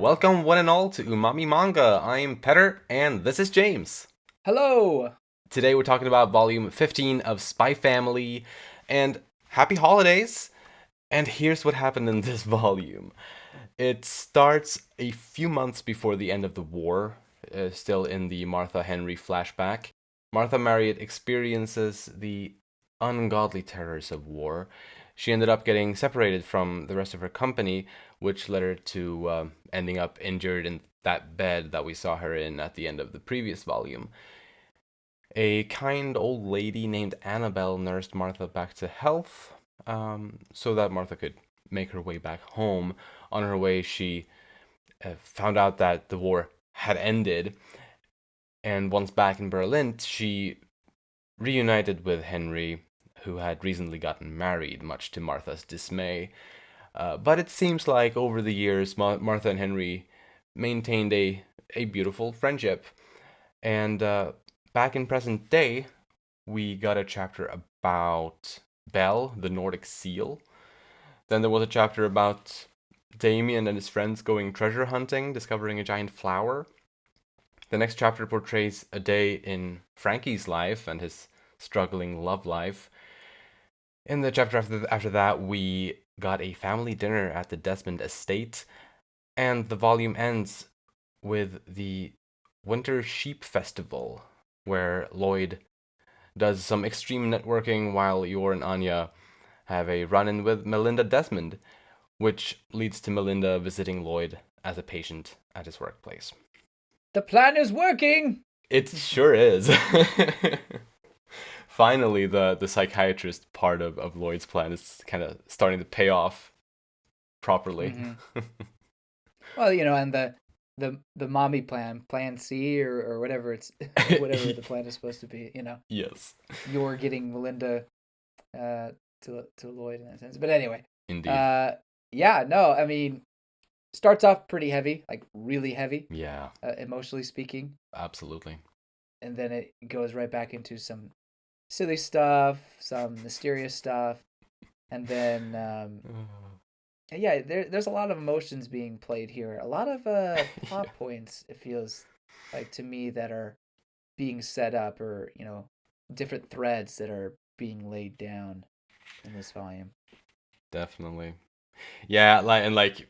Welcome one and all to Umami Manga. I'm Petter, and this is James. Hello. Today we're talking about volume 15 of Spy Family, and happy holidays! And here's what happened in this volume. It starts a few months before the end of the war, still in the Martha Henry flashback. Martha Marriott experiences the ungodly terrors of war. She ended up getting separated from the rest of her company, which led her to ending up injured in that bed that we saw her in at the end of the previous volume. A kind old lady named Annabelle nursed Martha back to health, so that Martha could make her way back home. On her way, she found out that the war had ended, and once back in Berlin, she reunited with Henry, who had recently gotten married, much to Martha's dismay. But it seems like over the years, Martha and Henry maintained a beautiful friendship. And back in present day, we got a chapter about Belle, the Nordic seal. Then there was a chapter about Damien and his friends going treasure hunting, discovering a giant flower. The next chapter portrays a day in Frankie's life and his struggling love life. In the chapter after that, we got a family dinner at the Desmond estate, and the volume ends with the Winter Sheep Festival, where Lloyd does some extreme networking while Yor and Anya have a run in with Melinda Desmond, which leads to Melinda visiting Lloyd as a patient at his workplace. The plan is working. It sure is. Finally, the psychiatrist part of Lloyd's plan is kind of starting to pay off properly. Mm-hmm. Well, and the mommy plan C or whatever whatever the plan is supposed to be. Yes, You're getting Melinda to Lloyd in that sense. But anyway, indeed. yeah, no, I mean, starts off pretty heavy, like really heavy, Yeah, emotionally speaking, absolutely. and then it goes right back into some silly stuff, some mysterious stuff, and then yeah, there's a lot of emotions being played here. A lot of Yeah, plot points, it feels like to me, that are being set up, or different threads that are being laid down in this volume. definitely. Yeah, like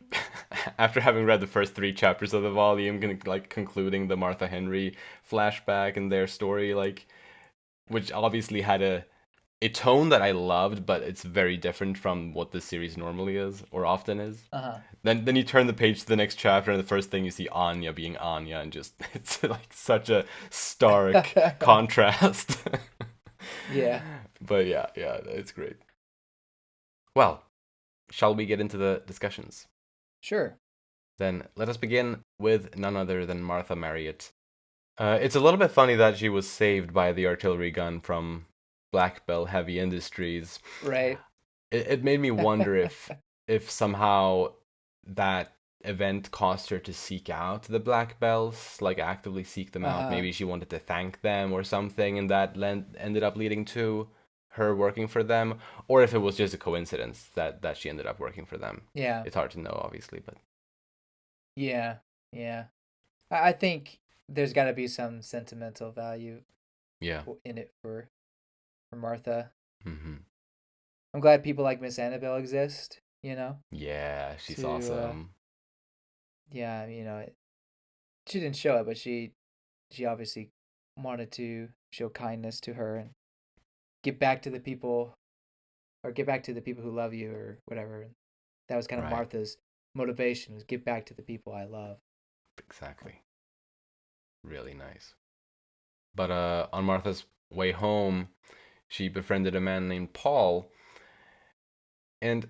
after having read the first three chapters of the volume, like concluding the Martha Henry flashback and their story, like which obviously had a tone that I loved, but it's very different from what this series normally is or often is. Uh Then you turn the page to the next chapter, and the first thing you see Anya being Anya, and just it's like such a stark huh. contrast. Yeah, But yeah, it's great. Well, shall we get into the discussions? sure. Then let us begin with none other than Martha Marriott. It's a little bit funny that she was saved by the artillery gun from Black Bell Heavy Industries. Right. It made me wonder if somehow that event caused her to seek out the Black Bells, like actively seek them out. Uh-huh. Maybe she wanted to thank them or something, and that ended up leading to her working for them, or if it was just a coincidence that she ended up working for them. Yeah. It's hard to know, obviously, but Yeah. Yeah. I think there's got to be some sentimental value yeah. in it for Martha. Hmm. I'm glad people like Miss Annabelle exist, Yeah, she's to awesome. yeah, she didn't show it, but she obviously wanted to show kindness to her and give back to the people, or give back to the people who love you, or whatever. That was kind of Right, Martha's motivation, was give back to the people I love. exactly. Really nice. But on Martha's way home, she befriended a man named Paul, and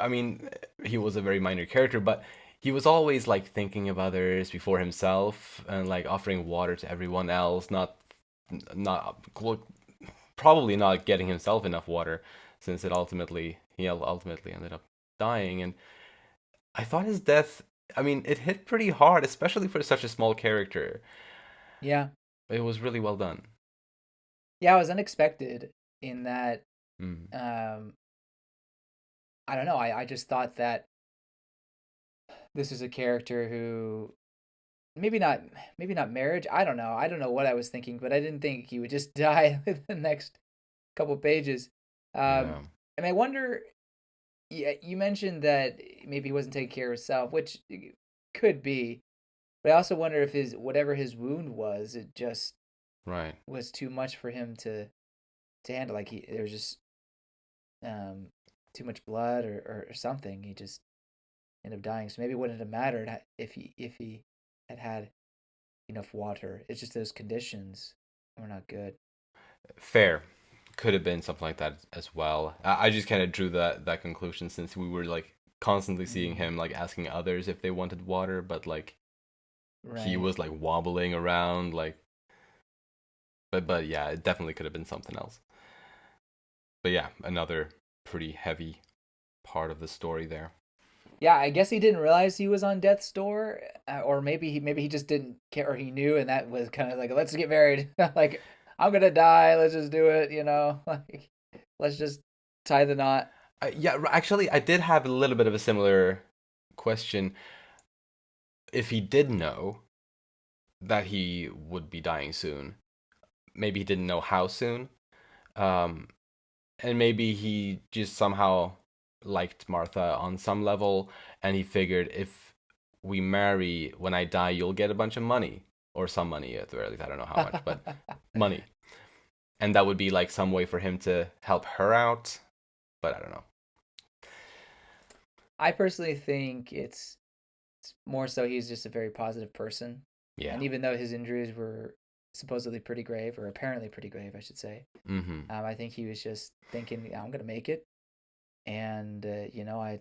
I mean, he was a very minor character, but he was always like thinking of others before himself and like offering water to everyone else, not probably not getting himself enough water since he ultimately ended up dying. And I thought his death, I mean, it hit pretty hard, especially for such a small character. Yeah. It was really well done. Yeah, it was unexpected in that Mm. um I don't know, I just thought that this is a character who maybe not maybe not marriage. I don't know what I was thinking, but I didn't think he would just die in the next couple pages. Yeah. And I wonder. Yeah, you mentioned that maybe he wasn't taking care of himself, which could be. But I also wonder if his whatever his wound was, it just Right. was too much for him to handle. Like there was just um too much blood or something. He just ended up dying. So maybe it wouldn't have mattered if he had had enough water. It's just those conditions were not good. Fair. Could have been something like that as well. I just kind of drew that conclusion since we were like constantly seeing Mm, him like asking others if they wanted water, but like he right. was like wobbling around like but yeah, it definitely could have been something else. But yeah, another pretty heavy part of the story there. Yeah, I guess he didn't realize he was on death's door, or maybe he just didn't care, or he knew, and that was kind of like, let's get married. Like, I'm gonna die. Let's just do it. Like, let's just tie the knot. Yeah, actually, I did have a little bit of a similar question. If he did know that he would be dying soon, maybe he didn't know how soon, um, and maybe he just somehow liked Martha on some level, and he figured if we marry, when I die, you'll get a bunch of money or some money at the very least. I don't know how much, but money, and that would be like some way for him to help her out. But I don't know. I personally think it's more so he's just a very positive person, Yeah. and even though his injuries were supposedly pretty grave, or apparently pretty grave, I should say, Mm-hmm. I think he was just thinking, yeah, I'm gonna make it, and I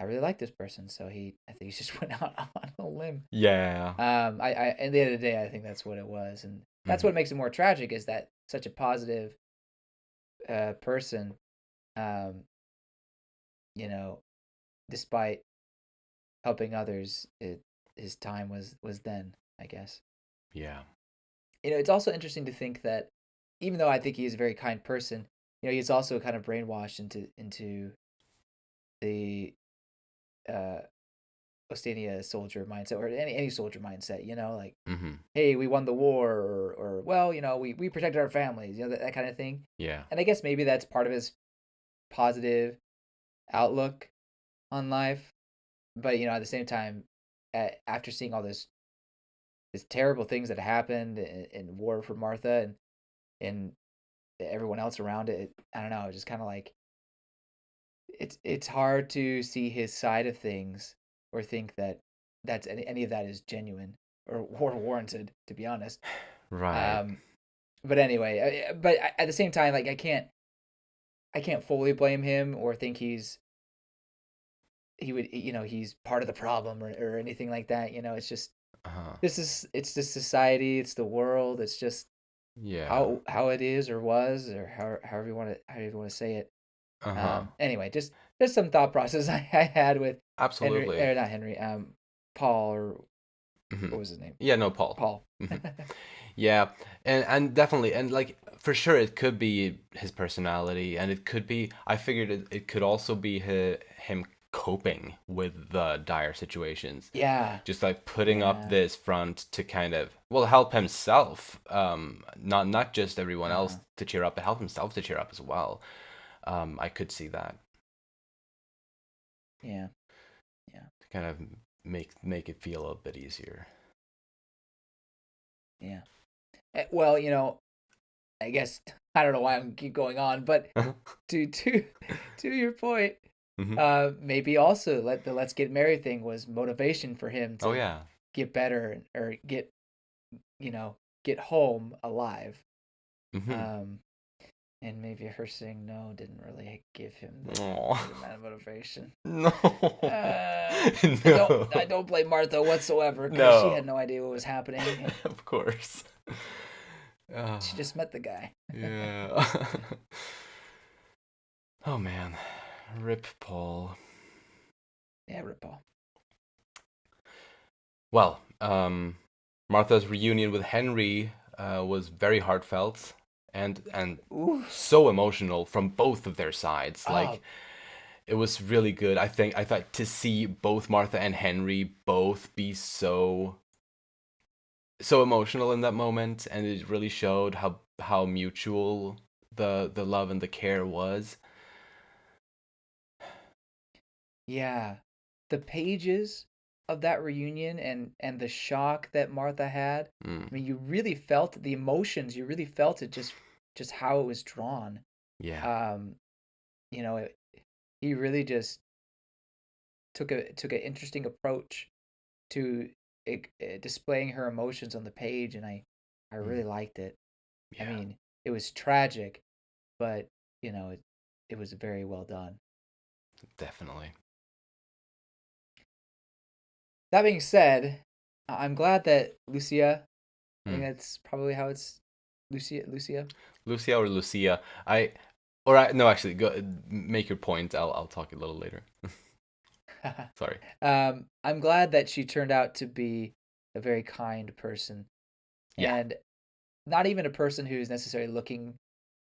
really like this person, so I think he just went out on a limb. Yeah. At the end of the day, I think that's what it was, and that's Mm-hmm. what makes it more tragic is that such a positive person, um, you know, despite helping others, his time was then, I guess. Yeah. It's also interesting to think that even though I think he is a very kind person, he's also kind of brainwashed into the uh Ostania soldier mindset or any soldier mindset, like, Mm-hmm. hey, we won the war, or well, we protected our families, that kind of thing. Yeah. And I guess maybe that's part of his positive outlook on life. But at the same time, after seeing all this terrible things that happened in war for Martha and everyone else around it, I don't know, it's just kind of like it's hard to see his side of things or think that that's any of that is genuine or warranted, to be honest. Right. Um, but anyway, at the same time, like I can't fully blame him or think he would he's part of the problem or anything like that. It's just Uh-huh. it's the society, it's the world, it's just Yeah. how it is or was or however you want to say it. Uh-huh. Anyway, just some thought process I had with Henry, Absolutely. or not Henry, Paul, or Mm-hmm. what was his name? Yeah, no, Paul. Paul. Mm-hmm. Yeah, and definitely, and like for sure, it could be his personality, and it could be. I figured it could also be him coping with the dire situations, Yeah, just like putting up yeah, this front to kind of well help himself, not just everyone else uh-huh, to cheer up, but help himself to cheer up as well. I could see that yeah, yeah, to kind of make it feel a bit easier. yeah. Well, I guess I don't know why I'm keep going on, but to to your point, Hmm. maybe also the let's get married thing was motivation for him Oh to yeah. get better or you know get home alive. Hmm. Um, and maybe her saying no didn't really give him the Oh right amount of motivation. no. I No. don't blame Martha whatsoever because she No. had no idea what was happening. Of course. Oh, She just met the guy. yeah. Oh man. Rip Paul. Yeah, RuPaul. Well, Martha's reunion with Henry was very heartfelt and Ooh. so emotional from both of their sides. Oh, Like it was really good. I thought to see both Martha and Henry both be so emotional in that moment, and it really showed how mutual the love and the care was. Yeah. The pages of that reunion and the shock that Martha had. Mm, I mean, you really felt the emotions. You really felt it just how it was drawn. yeah. Um, you know, he really just took an interesting approach to displaying her emotions on the page, and I Mm, really liked it. I yeah. mean, it was tragic, but it was very well done. Definitely. That being said, I'm glad that Lucia, I think Mm. that's probably how it's Lucia. Lucia or Lucia? I no, actually, go make your point. I'll talk a little later. Sorry. I'm glad that she turned out to be a very kind person, Yeah. and not even a person who's necessarily looking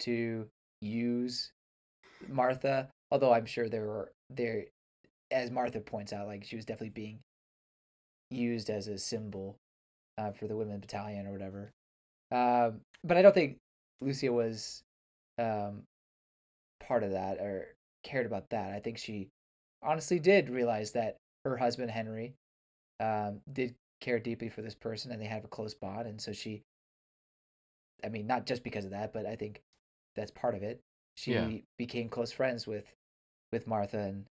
to use Martha. Although I'm sure there, as Martha points out, like she was definitely being used as a symbol for the women battalion or whatever. But I don't think Lucia was um, part of that or cared about that. I think she honestly did realize that her husband Henry did care deeply for this person, and they have a close bond. And so she, I mean, not just because of that, but I think that's part of it. Yeah. She became close friends with Martha, and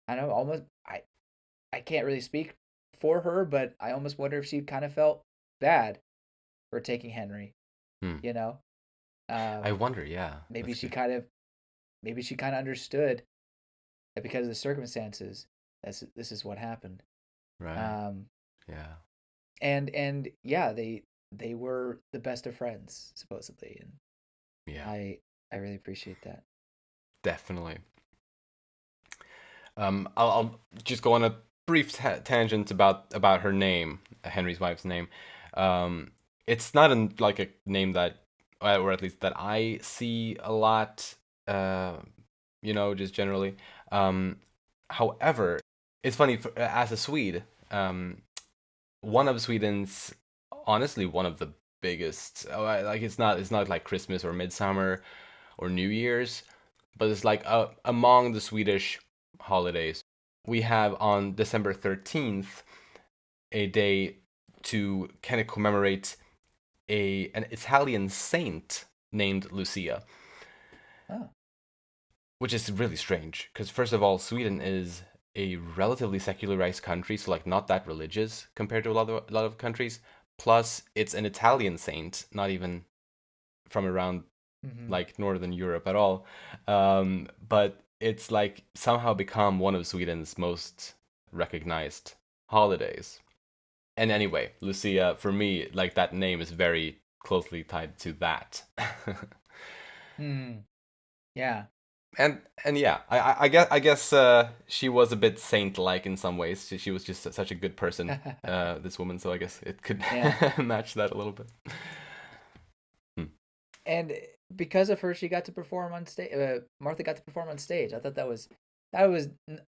I know almost I can't really speak for her, but I almost wonder if she kind of felt bad for taking Henry. Hmm. You know, I um, wonder. Yeah. maybe That's she good. kind of maybe she kind of understood that because of the circumstances, this is what happened. Right. Um, Yeah. and yeah, they were the best of friends supposedly, and Yeah. I really appreciate that. Definitely. I'll just go on a brief tangent about her name, Henry's wife's name. Um, it's not like a name that, or at least that I see a lot. Uh, just generally. Um, However, it's funny as a Swede. One of Sweden's, honestly, one of the biggest. Like it's not like Christmas or Midsummer or New Year's, but it's like among the Swedish holidays. We have on December 13th a day to kind of commemorate an Italian saint named Lucia, Oh. which is really strange because first of all, Sweden is a relatively secularized country, so like not that religious compared to a lot of countries. Plus, it's an Italian saint, not even from around Mm-hmm. like Northern Europe at all. But it's like somehow become one of Sweden's most recognized holidays. And anyway, Lucia, for me, like that name is very closely tied to that. Hmm. Yeah. And yeah, I guess she was a bit saint-like in some ways. She was just such a good person, this woman. So I guess it could Yeah. match that a little bit. Hmm. And because of her, she got to perform on stage. Martha got to perform on stage. I thought that was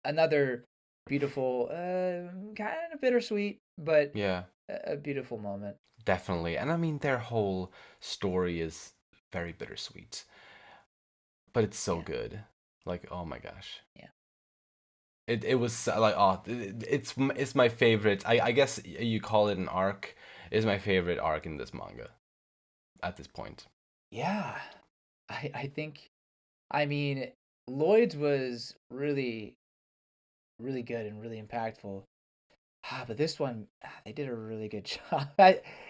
another beautiful, kind of bittersweet, but Yeah, a beautiful moment. definitely. And I mean, their whole story is very bittersweet, but it's so Yeah. good. Like, oh my gosh. Yeah. It was like it's my favorite. I guess you call it an arc. Is my favorite arc in this manga at this point. Yeah. I think I mean Lloyd's was really good and really impactful. But this one, they did a really good job.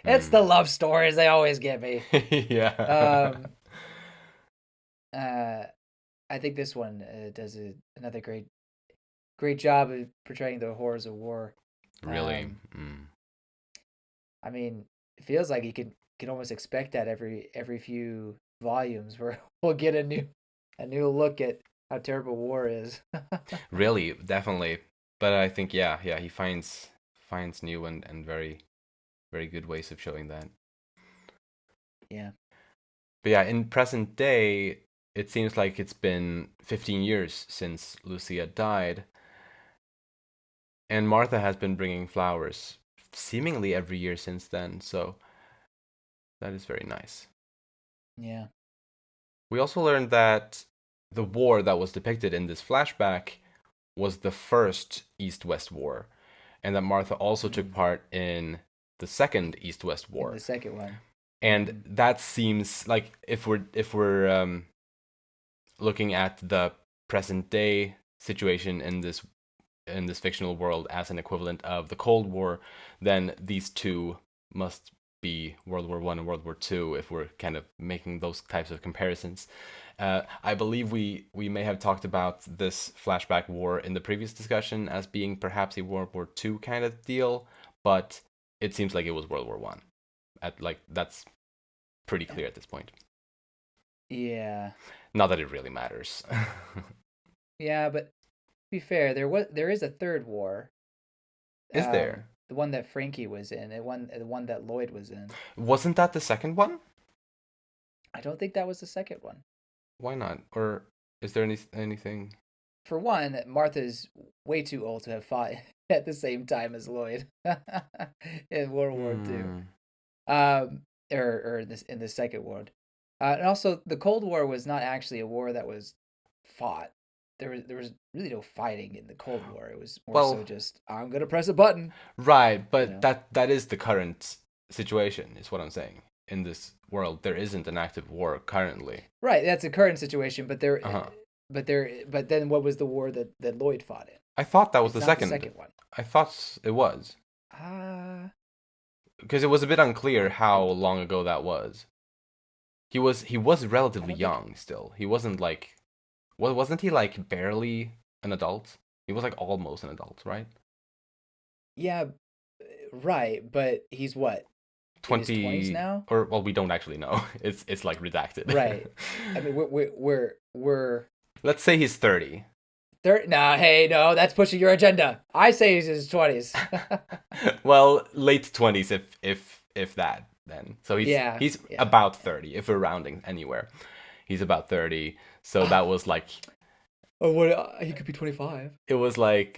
It's the Hmm. love stories they always get me. Yeah. Um, uh, I think this one does another great job of portraying the horrors of war. Really. Um, Mm. I mean, it feels like you can almost expect that every few volumes where we'll get a new look at how terrible war is. Really, definitely. But I think yeah, he finds new and very very good ways of showing that. Yeah. But yeah, in present day, it seems like it's been 15 years since Lucia died, and Martha has been bringing flowers seemingly every year since then, so that is very nice. Yeah. We also learned that the war that was depicted in this flashback was the first East West War, and that Martha also took Mm. part in the second East West In War. the second one. And Mm. that seems like if we're looking at the present day situation in this fictional world as an equivalent of the Cold War, then these two must be World War One and World War Two if we're kind of making those types of comparisons. I believe we may have talked about this flashback war in the previous discussion as being perhaps a World War Two kind of deal, but it seems like it was World War One. At like that's pretty clear at this point. Yeah. Not that it really matters. Yeah, but to be fair, there is a third war. Is there? The one that Frankie was in, the one that Lloyd was in. Wasn't that the second one? I don't think that was the second one. Why not? Or is there anything? For one, Martha's way too old to have fought at the same time as Lloyd in World War II. Hmm. Or this in the Second World. And also, the Cold War was not actually a war that was fought. There was really no fighting in the Cold War. It was more so Well, just I'm gonna press a button, right, you but know. that is the current situation, is what I'm saying. In this world, there isn't an active war currently. Right, that's the current situation. Uh-huh. But then what was the war that Lloyd fought in? I thought that was It's the not the second. second one. I thought it was. Ah, Because it was a bit unclear how I long ago that was. He was I relatively don't think. young still. He wasn't like wasn't he like barely an adult? He was like almost an adult, right? Yeah, right. But he's what, in his 20s 20, now? or well, we don't actually know. It's like redacted. Right. I mean, we're Let's say he's 30. third. Nah, hey, no, that's pushing your agenda. I say he's in his 20s. Well, late 20s if that then. So he's Yeah, he's yeah. about 30 if we're rounding anywhere. He's about 30. So that was like Oh, what? He could be 25. it was like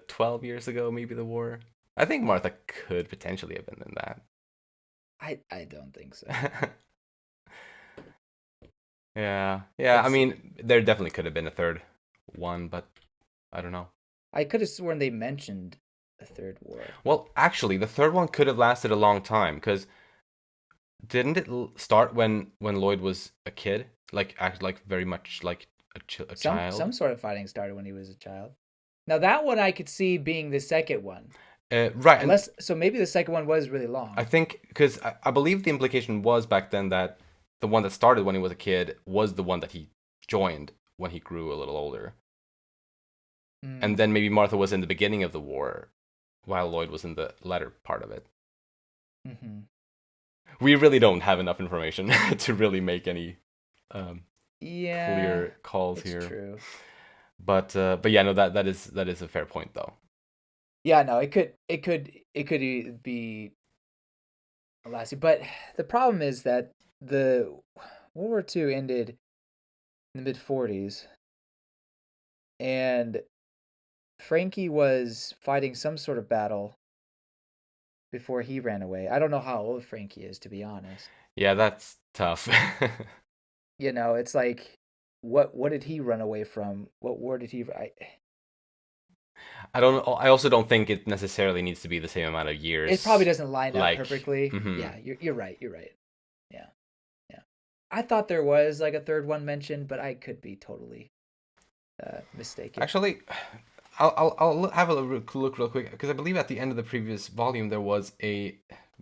12 years ago maybe the war. I think Martha could potentially have been in I don't think so. that. Yeah. Yeah, I It's mean, there definitely could have been a third one, but I don't know. I could have sworn they mentioned a third war. Well, actually, the third one could have lasted a long time because didn't it start when Lloyd was a kid? Like act like very much like a Some child. sort of fighting started when he was a child. Now that one I could see being the second one. Right, and Unless so maybe the second one was really I long. think because I believe the implication was back then that the one that started when he was a kid was the one that he joined when he grew a little older, and Mm, then maybe Martha was in the beginning of the war, while Lloyd was in the latter part of it. mm-hmm. We really don't have enough information to really make any um, Yeah, clear calls it's here. true. But yeah, no, that is a fair point though. Yeah, no, it could be lasting, but the problem is that the World War II ended in the mid 40s, and Frankie was fighting some sort of battle before he ran away. I don't know how old Frankie is, to be honest. Yeah, that's tough. It's like, what did he run away from? What war did he? I don't. I also don't think it necessarily needs to be the same amount of It probably years. doesn't line up Like, perfectly. hmm Yeah, you're right. You're right. Yeah, yeah. I thought there was like a third one mentioned, but I could be totally mistaken. actually, I'll have a look real quick because I believe at the end of the previous volume there was a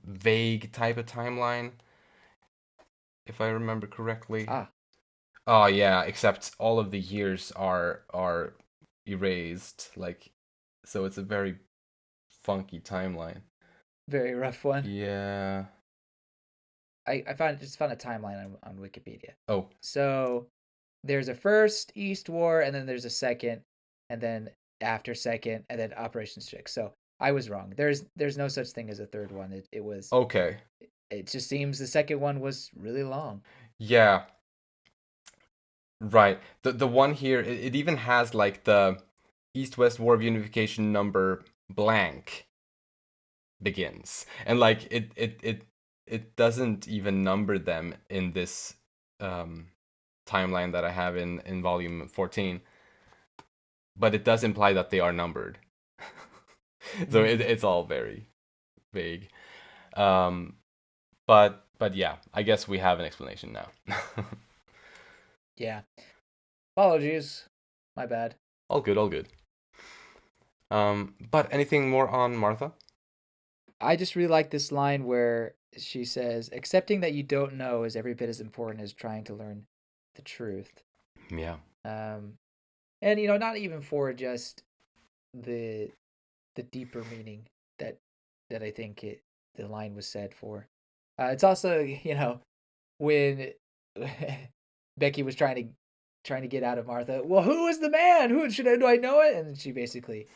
vague type of timeline, if I remember correctly. Ah, Oh yeah, except all of the years are erased. Like, so it's a very funky timeline. very rough one. Yeah. I found a timeline on Wikipedia. Oh, So there's a first East War, and then there's a second, and then after second, and then Operation Strix. So I was wrong. There's no such thing as a third one. It was okay. it just seems the second one was really long. Yeah. Right. The one here, it even has like the East-West War of Unification number blank begins. And like it doesn't even number them in this um timeline that I have in volume 14, but it does imply that they are numbered. So Mm, it's all very vague. Um but yeah, I guess we have an explanation now. yeah. Apologies. My bad. All good, all good. But anything more on Martha? I just really like this line where she says, "Accepting that you don't know is every bit as important as trying to learn the truth." Yeah. Um, and not even for just the the deeper meaning that I think the line was said for. It's also when Becky was trying to get out of Martha. Well, who is the man? Who should I do? I know it, and she basically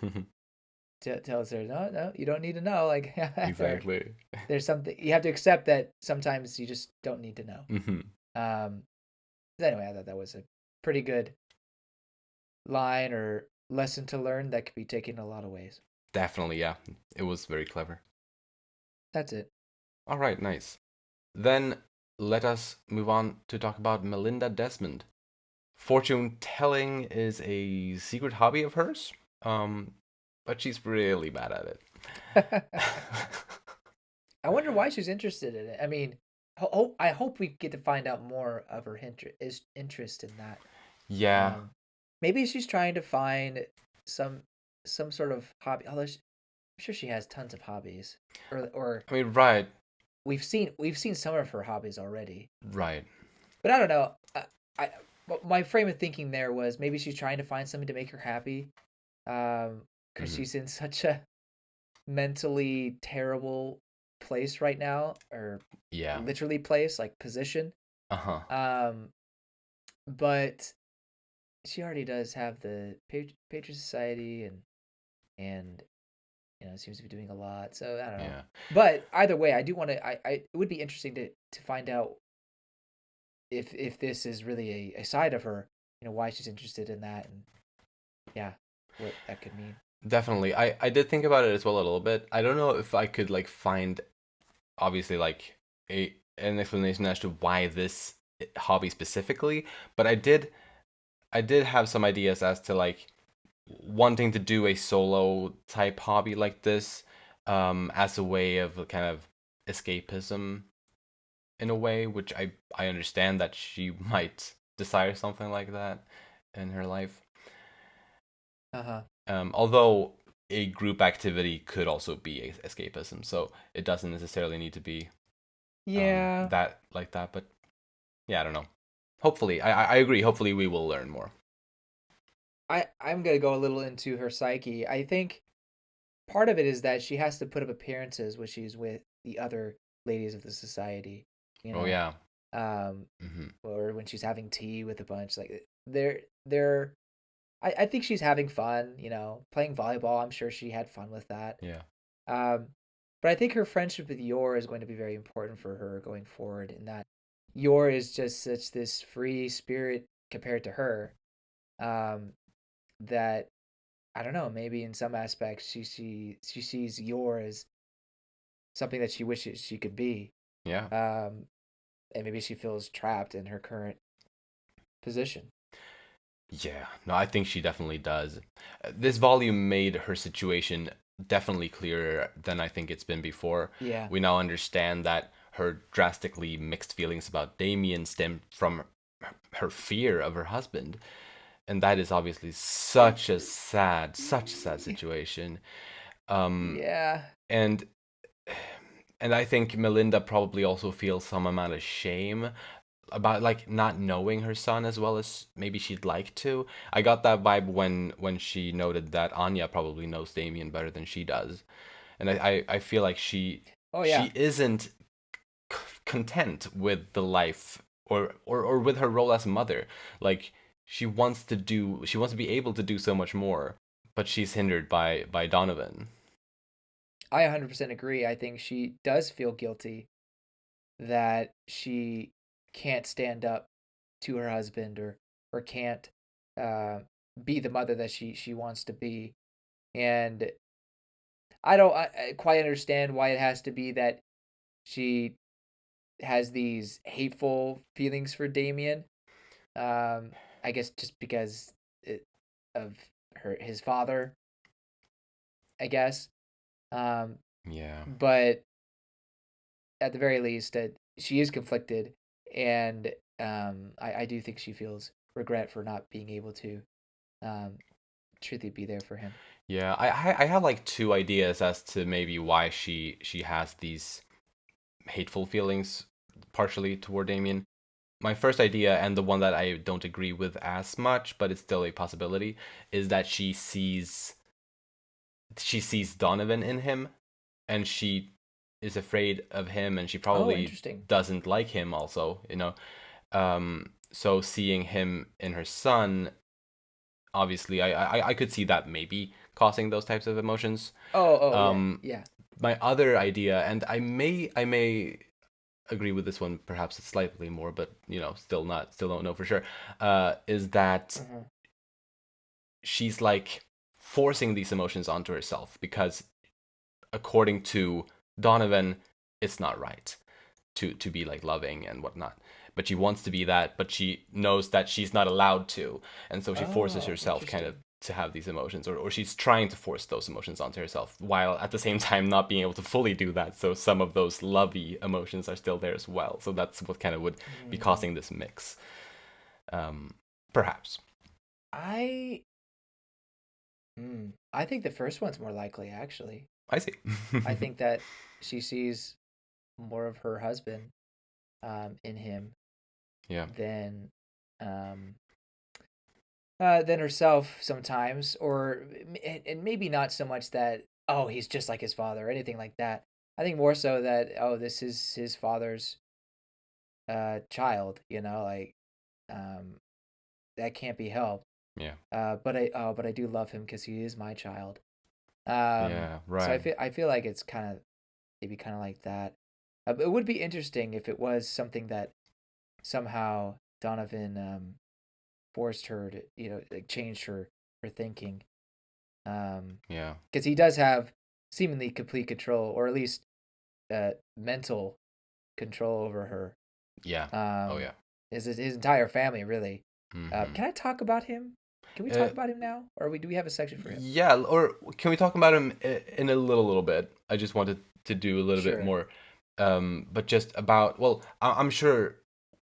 tells her, no, no, you don't need to know. Like Exactly. there's something you have to accept that sometimes you just don't need to know. Hmm. Um, anyway, I thought that was a pretty good line or lesson to learn that could be taken a lot of ways. Definitely, yeah. It was very clever. That's it. All right, nice. Then let us move on to talk about Melinda Desmond. Fortune telling is a secret hobby of hers, um, but she's really bad at it. I wonder why she's interested in it. I mean, I hope we get to find out more of her interest in that. Yeah, Um, maybe she's trying to find some some sort of hobby. Although I'm sure she has tons of hobbies, or I mean, right, we've seen some of her hobbies already. right. But I don't know. I my frame of thinking there was maybe she's trying to find something to make her happy, because Hmm. she's in such a mentally terrible place right now, or Yeah. literally place, like position. Uh-huh. Um, but she already does have the Patriot Society, and seems to be doing a lot. So I don't know. Yeah. But either way, I do want to. It would be interesting to find out if this is really a side of her. Why she's interested in that, and yeah, what that could mean. Definitely. I did think about it as well a little bit. I don't know if I could like find obviously like a an explanation as to why this hobby specifically, but I did have some ideas as to like wanting to do a solo type hobby like this as a way of kind of escapism in a way, which I understand that she might desire something like that in her life. Uh huh. Although a group activity could also be escapism, so it doesn't necessarily need to be Yeah, that like that. But yeah, I don't know. Hopefully, I agree. Hopefully, we will learn more. I'm gonna go a little into her psyche. I think part of it is that she has to put up appearances when she's with the other ladies of the society, you Oh know, yeah. um, Hmm. or when she's having tea with a bunch. Like they're. I think she's having fun, playing volleyball. I'm sure she had fun with that. Yeah. Um, but I think her friendship with Yor is going to be very important for her going forward. In that Yor is just such this free spirit compared to her, um, that I don't know. Maybe in some aspects, she sees Yor as something that she wishes she could be, Yeah. um, and maybe she feels trapped in her current position. Yeah, no, I think she definitely does. This volume made her situation definitely clearer than I think it's been before. Yeah. We now understand that her drastically mixed feelings about Damien stem from her fear of her husband. And that is obviously such a sad situation. Um, Yeah. and and I think Melinda probably also feels some amount of shame about like not knowing her son as well as maybe she'd like to. I got that vibe when she noted that Anya probably knows Damien better than she does, and I feel like Oh yeah. she isn't content with the life or with her role as a mother. Like she wants to be able to do so much more, but she's hindered by Donovan. I 100% agree. I think she does feel guilty that she can't stand up to her husband, or or can't uh, be the mother that she wants to be. And I quite understand why it has to be that she has these hateful feelings for Damien. Um, I guess just because it, of his father, I guess. Um, Yeah. but at the very least, she is conflicted, and I do think she feels regret for not being able to um, truly be there for him. Yeah, I have like two ideas as to maybe why she has these hateful feelings partially toward Damien. My first idea, and the one that I don't agree with as much, but it's still a possibility, is that she sees Donovan in him, and she is afraid of him, and she Oh, probably interesting. doesn't like him also, so seeing him in her son, obviously I could see that maybe causing those types of emotions. Oh, yeah, um yeah. my other idea, and I may agree with this one perhaps slightly more, but still don't know for sure, is that Uh-huh. she's like forcing these emotions onto herself because according to Donovan, it's not right to be like loving and whatnot. But she wants to be that, but she knows that she's not allowed to, and so she forces Oh, herself kind of interesting. to have these emotions, or she's trying to force those emotions onto herself while at the same time not being able to fully do that. So some of those lovey emotions are still there as well. So that's what kind of would be Mm, causing this mix, um, perhaps. I I think the first one's more likely, actually. I see. I think that she sees more of her husband in him Yeah. than um, than herself sometimes, or and maybe not so much that oh he's just like his father or anything like that. I think more so that oh this is his father's child, like um, that can't be helped. Yeah. But I do love him because he is my child. Um, Yeah. so Right. I feel like it's kind of maybe kind of like that. It would be interesting if it was something that somehow Donovan forced her to, like changed her thinking. Yeah. Because he does have seemingly complete control, or at least mental control over her. Yeah. Oh Um, yeah. his entire family really. Hmm. Can I talk about him? Can we Uh, talk about him now, or do we have a section for him? Yeah, or can we talk about him in a little bit? I just wanted to do a little bit Sure. more, but just about, well, I'm sure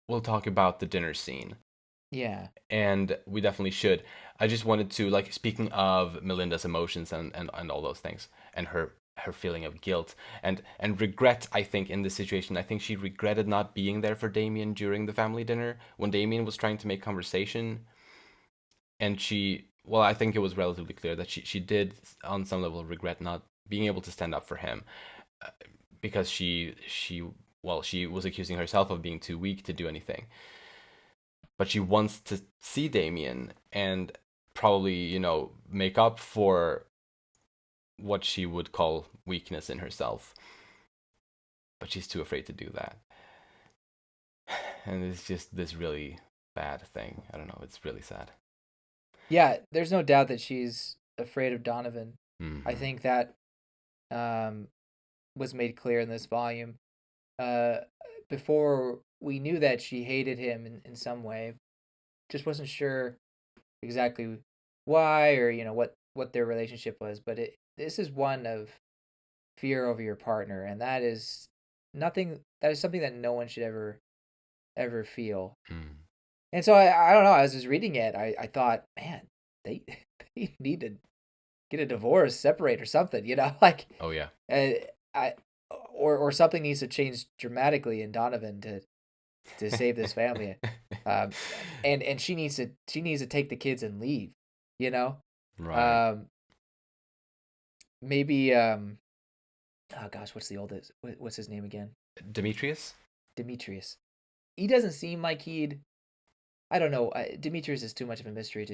we'll talk about the dinner scene, Yeah. and we definitely should. I just wanted to, like, speaking of Melinda's emotions and all those things, and her feeling of guilt and regret. I think in this situation, I think she regretted not being there for Damien during the family dinner when Damien was trying to make conversation, and well, I think it was relatively clear that she did on some level regret not being able to stand up for him, uh, because she was accusing herself of being too weak to do anything, but she wants to see Damien and probably make up for what she would call weakness in herself, but she's too afraid to do that, and it's just this really bad thing. I don't know, it's really sad. Yeah, there's no doubt that she's afraid of Donovan. I Hmm. think that um, was made clear in this volume. Uh, Before we knew that she hated him in some way, just wasn't sure exactly why or what their relationship was. But this is one of fear over your partner, and that is nothing. That is something that no one should ever feel. Mm. And so I don't know. As I was reading it, I thought, man, they they need to get a divorce, separate or something. Like Oh yeah. uh, I or something needs to change dramatically in Donovan to save this family. Um, and she needs to take the kids and leave. You know, Right. um, maybe oh gosh, what's the oldest? What's his name again? Demetrius. Demetrius. He doesn't seem like he'd. I don't know. Demetrius is too much of a mystery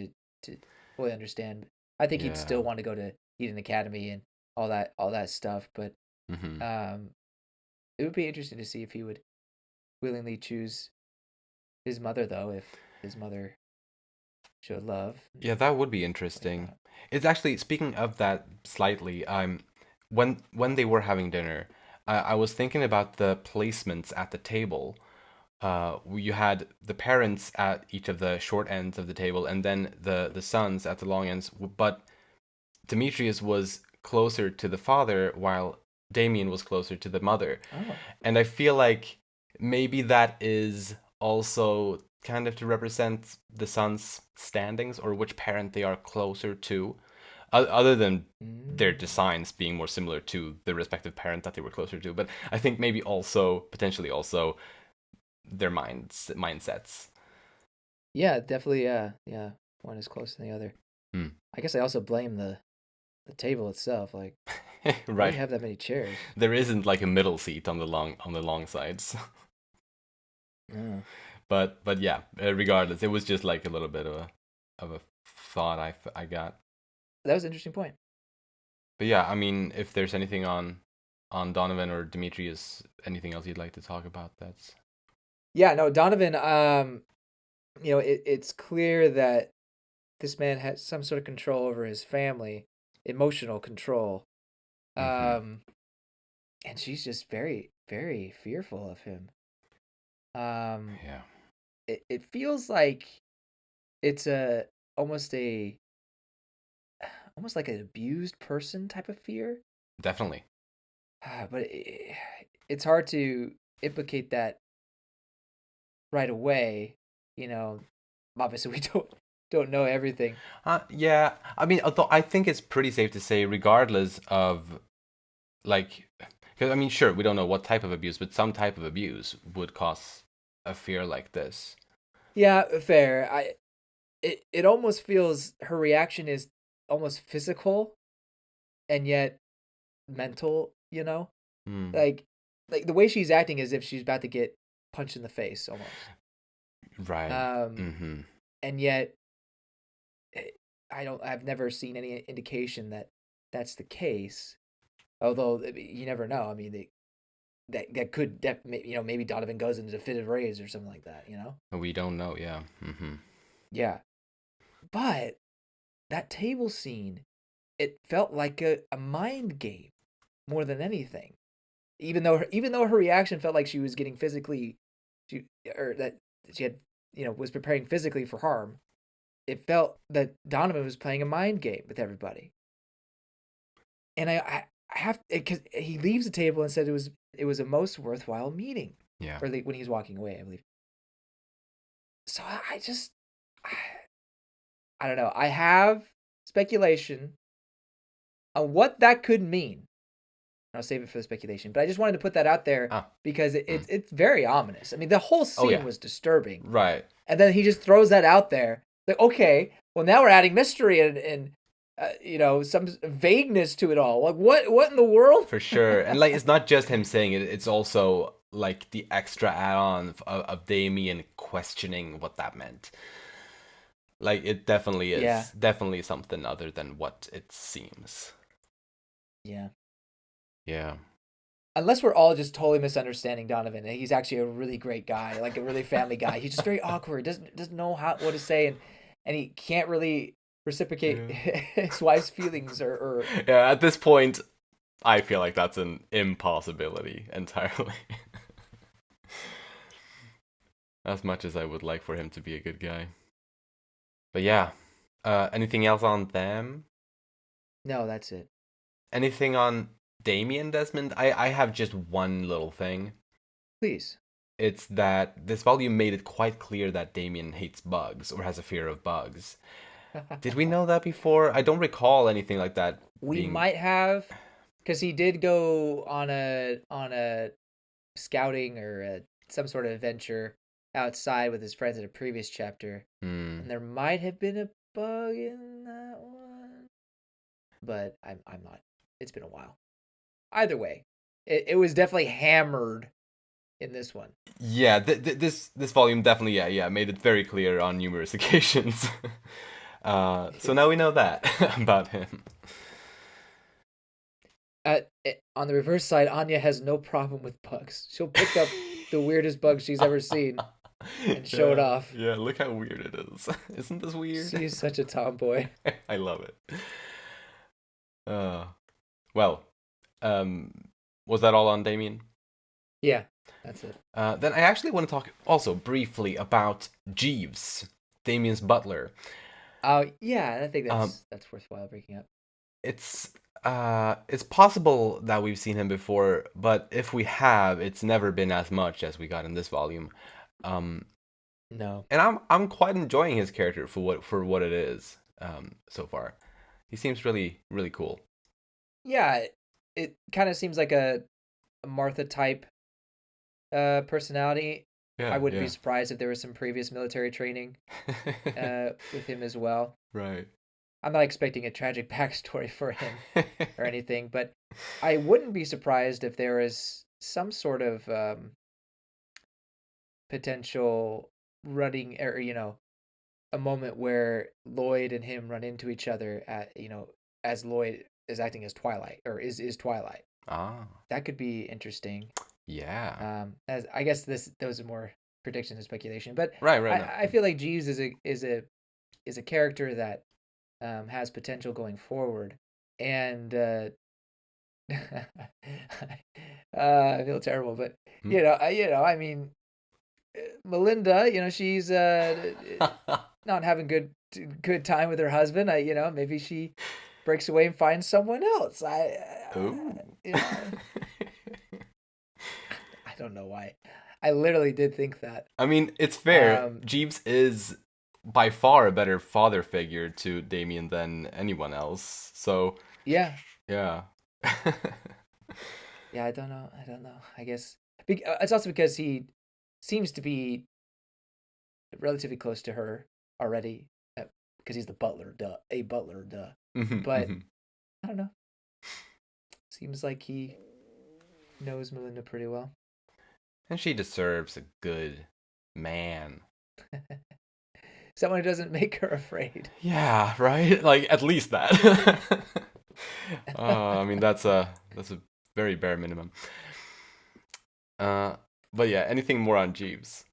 to fully understand. I think he'd Yeah. still want to go to Eden Academy and all that stuff, but Hmm. um, it would be interesting to see if he would willingly choose his mother, though, if his mother. show love. Yeah, that would be Like interesting. that. It's actually speaking of that slightly. When they were having dinner, I was thinking about the placements at the table. You had the parents at each of the short ends of the table, and then the sons at the long ends. But Demetrius was closer to the father, while Damien was closer to the mother. Oh. And I feel like maybe that is also kind of to represent the son's standings or which parent they are closer to, other than their Mm. designs being more similar to the respective parent that they were closer to. But I think maybe also, potentially also, their mindsets. Yeah, definitely. Yeah, yeah. One is closer than the other. Hmm. I guess I also blame the table itself. Like, why do Right. you have that many chairs? There isn't like a middle seat on the long sides. No. But yeah, regardless, it was just like a little bit of a thought I got. That was an interesting point. But yeah, I mean, if there's anything on Donovan or Demetrius, anything else you'd like to talk about, that's Yeah, no, Donovan. It's clear that this man has some sort of control over his family, emotional control. mm-hmm. Um, and she's just very, very fearful of him. Um, Yeah, it feels like it's a almost a almost like an abused person type of fear. definitely. But it's hard to implicate that right away. You know, obviously we don't know everything. Yeah, I mean, although I think it's pretty safe to say, regardless of like, because I mean, sure, we don't know what type of abuse, but some type of abuse would cause a fear like this. Yeah, fair. It almost feels her reaction is almost physical and yet mental, you know? Hmm. Like the way she's acting as if she's about to get punched in the face almost. Right. Um Mm-hmm. and yet eh, I've never seen any indication that that's the case. Although you never know. I mean, that could maybe Donovan goes into a fit of rage or something like that, you know? We don't know. Yeah. Mm-hmm. Yeah. But that table scene, it felt like a mind game more than anything. Even though her reaction felt like she was getting physically, she or that she had was preparing physically for harm. It felt that Donovan was playing a mind game with everybody, and I have because he leaves the table and said it was a most worthwhile meeting, Yeah. or when he was walking away, I believe. So I just I don't know. I have speculation on what that could mean. I'll save it for the speculation, but I just wanted to put that out there Ah. because Mm. it's very ominous. I mean, the whole Oh scene yeah. was disturbing, Right. and then he just throws that out there. Like, okay, well now we're adding mystery and some vagueness to it all. Like, what in the world? For sure. And like it's not just him saying it, it's also like the extra add-on of Damien questioning what that meant. Like it definitely Yeah, is definitely something other than what it seems. yeah. Yeah. Unless we're all just totally misunderstanding Donovan, and he's actually a really great guy, like a really family guy. He's just very awkward, doesn't know what to say, and he can't really reciprocate Yeah. his wife's feelings or Yeah, at this point I feel like that's an impossibility entirely. As much as I would like for him to be a good guy. But yeah. Anything else on them? no, that's it. Anything on Damien Desmond? I have just one little thing. Please. It's that this volume made it quite clear that Damien hates bugs or has a fear of bugs. Did we know that before? I don't recall anything like that We being. might have, because he did go on a scouting or some sort of adventure outside with his friends in a previous chapter, Hmm. and there might have been a bug in that one, but I'm not. It's been a while. Either way, it was definitely hammered in this one. Yeah, this volume definitely yeah made it very clear on numerous occasions. So now we know that about him. On the reverse side, Anya has no problem with bugs. She'll pick up the weirdest bug she's ever seen and show it off. Yeah, look how weird it is. Isn't this weird? She's such a tomboy. I love it. Uh, well, um, was that all on Damien? Yeah, that's it. Then I actually want to talk also briefly about Jeeves, Damien's butler. Oh yeah, I think Um, that's worthwhile breaking up. it's possible that we've seen him before, but if we have, it's never been as much as we got in this volume. Um, No. and I'm quite enjoying his character for what it is so far. He seems really really cool. Yeah, it kind of seems like a Martha type personality. I Yeah, wouldn't be yeah. surprised if there was some previous military training with him as well. Right. I'm not expecting a tragic backstory for him or anything, but I wouldn't be surprised if there is some sort of potential running or a moment where Lloyd and him run into each other at as Lloyd is acting as Twilight or is Twilight. Ah, That could be interesting. yeah. As I guess those are more prediction and speculation, but Right, right. No. I feel like Jeeves is a character that has potential going forward, and I feel terrible, but Hmm? I mean, Melinda, she's not having good time with her husband. Maybe she breaks away and finds someone else. Ooh. I don't know why. I literally did think that. I mean, it's fair. Um, Jeeves is by far a better father figure to Damien than anyone else. So, yeah, yeah. yeah. I don't know. I don't know. I guess it's also because he seems to be relatively close to her already, because he's the butler. Duh, a butler. Duh. Mhm, But mhm. I don't know. Seems like he knows Melinda pretty well. And she deserves a good man. Someone who doesn't make her afraid. Yeah, right? Like at least that. I mean that's a very bare minimum. Uh but yeah, anything more on Jeeves?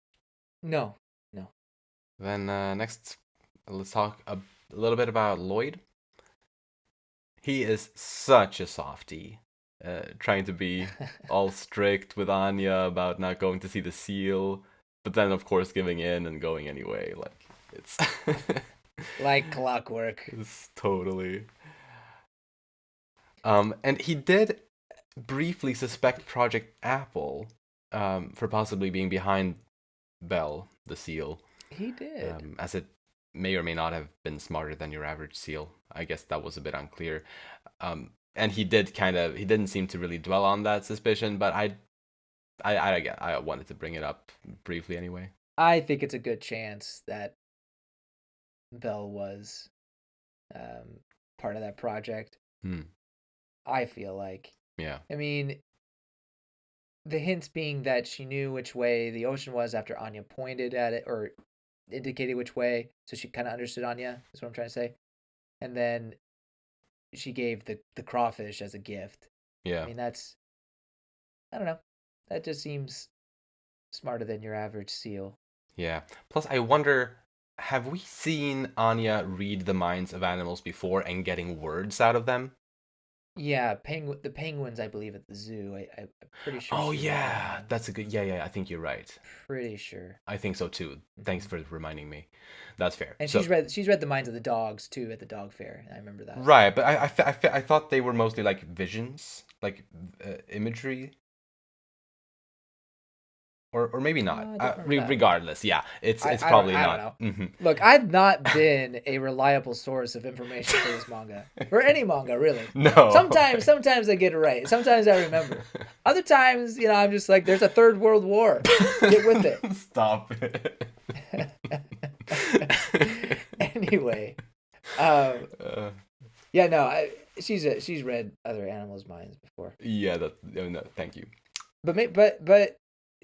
No, no. Then next let's talk a little bit about Lloyd. He is such a softie. Trying to be all strict with Anya about not going to see the seal, but then of course giving in and going anyway. Like it's Like clockwork. it's totally. And he did briefly suspect Project Apple, for possibly being behind Bell, the seal, He did. as it may or may not have been smarter than your average seal. I guess that was a bit unclear. And he didn't seem to really dwell on that suspicion, but I wanted to bring it up briefly anyway. I think it's a good chance that Bell was part of that project. Hmm. I feel like. Yeah. I mean, the hints being that she knew which way the ocean was after Anya pointed at it or indicated which way, so she kind of understood Anya, is what I'm trying to say. And then she gave the crawfish as a gift. I Yeah. mean, I don't know. That just seems smarter than your average seal. Yeah. Plus, I wonder, have we seen Anya read the minds of animals before and getting words out of them? Yeah, the penguins, I believe, at the zoo. I'm pretty sure Oh she read their yeah, minds. that's a good. Yeah, yeah. I think you're right. Pretty sure. I think so too. Thanks Hmm. for reminding me. That's fair. And So she's read the minds of the dogs too at the dog fair. I remember that. right, but I thought they were mostly like visions, like imagery, or maybe not. I don't remember that. Regardless, yeah, it's I don't probably I don't not. know. Hmm. Look, I've not been a reliable source of information for this manga. For any manga, really. No. Sometimes I get it right. Sometimes I remember. Other times, I'm just like, there's a third world war. Get with it. Stop it. Anyway, Uh, yeah, no, she's read other animals' minds before. yeah, no, thank you. But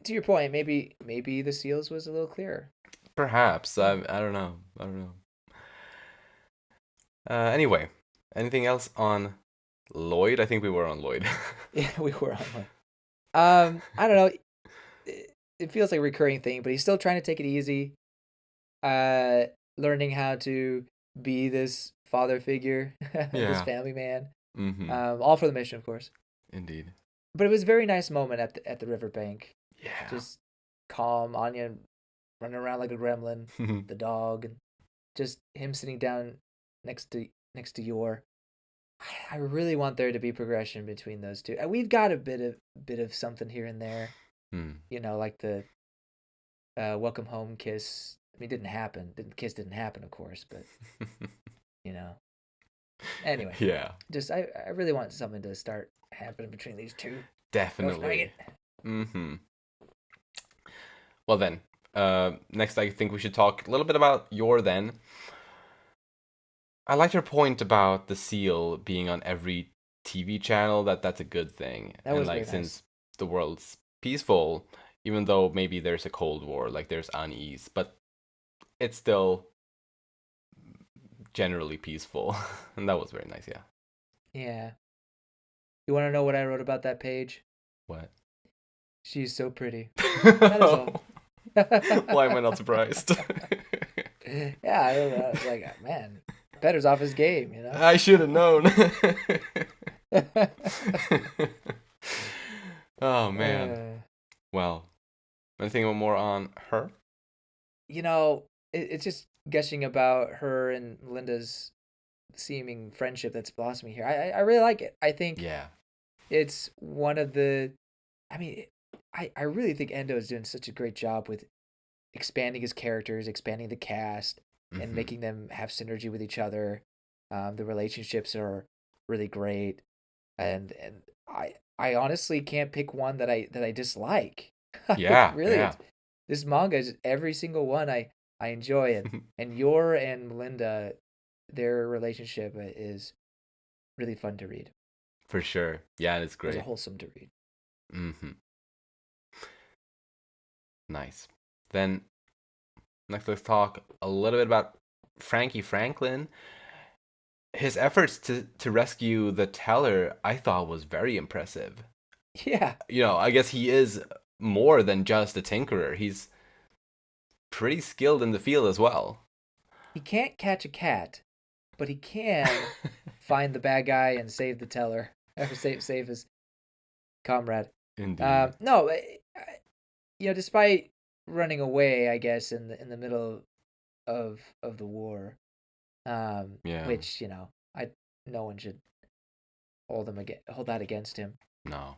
to your point, maybe the seals was a little clearer. Perhaps I don't know. I don't know. Anyway, anything else on Lloyd? I think we were on Lloyd. Yeah, we were on one. I don't know. it feels like a recurring thing, but he's still trying to take it easy. Learning how to be this father figure, this Yeah. family man. Mm-hmm. All for the mission, of course. Indeed. But it was a very nice moment at the riverbank. Yeah. Just calm, Anya running around like a gremlin, the dog, and just him sitting down next to Yor. I really want there to be progression between those two. We've got a bit of something here and there, Hmm. like the welcome home kiss. I mean, it didn't happen. The kiss didn't happen, of course, but you know. Anyway, Yeah. just I really want something to start happening between these two. Don't snag Definitely. it. Mm-hmm. Well then, next I think we should talk a little bit about Yor then. I liked your point about the seal being on every TV channel, that's a good thing. That And was like very nice. since the world's peaceful, even though maybe there's a cold war, like there's unease, but it's still generally peaceful. And that was very nice, yeah. Yeah. You want to know what I wrote about that page? What? She's so pretty. That is all. Why am I not surprised? Yeah, I don't know. It's like, man, Better's off his game, I should have known. Oh man. Uh, Well, anything more on her? it's just gushing about her and Melinda's seeming friendship that's blossoming here. I really like it. I think Yeah. it's one of the. I mean, I really think Endo is doing such a great job with expanding his characters, expanding the cast, and Mm-hmm. making them have synergy with each other. The relationships are really great, and I honestly can't pick one that I dislike. Yeah, Really, yeah. it's this manga is every single one I enjoy it, and Yor and Melinda, their relationship is really fun to read. For sure. Yeah, it's It was great. wholesome to read. Mm-hmm. Nice. Then next let's talk a little bit about Frankie Franklin. His efforts to rescue the teller I thought was very impressive. Yeah, I guess he is more than just a tinkerer. He's pretty skilled in the field as well. he can't catch a cat, but he can find the bad guy and save the teller, or save his comrade. Indeed. No, despite running away, I guess in the middle of the war, Yeah. which I no one should hold that against him. No.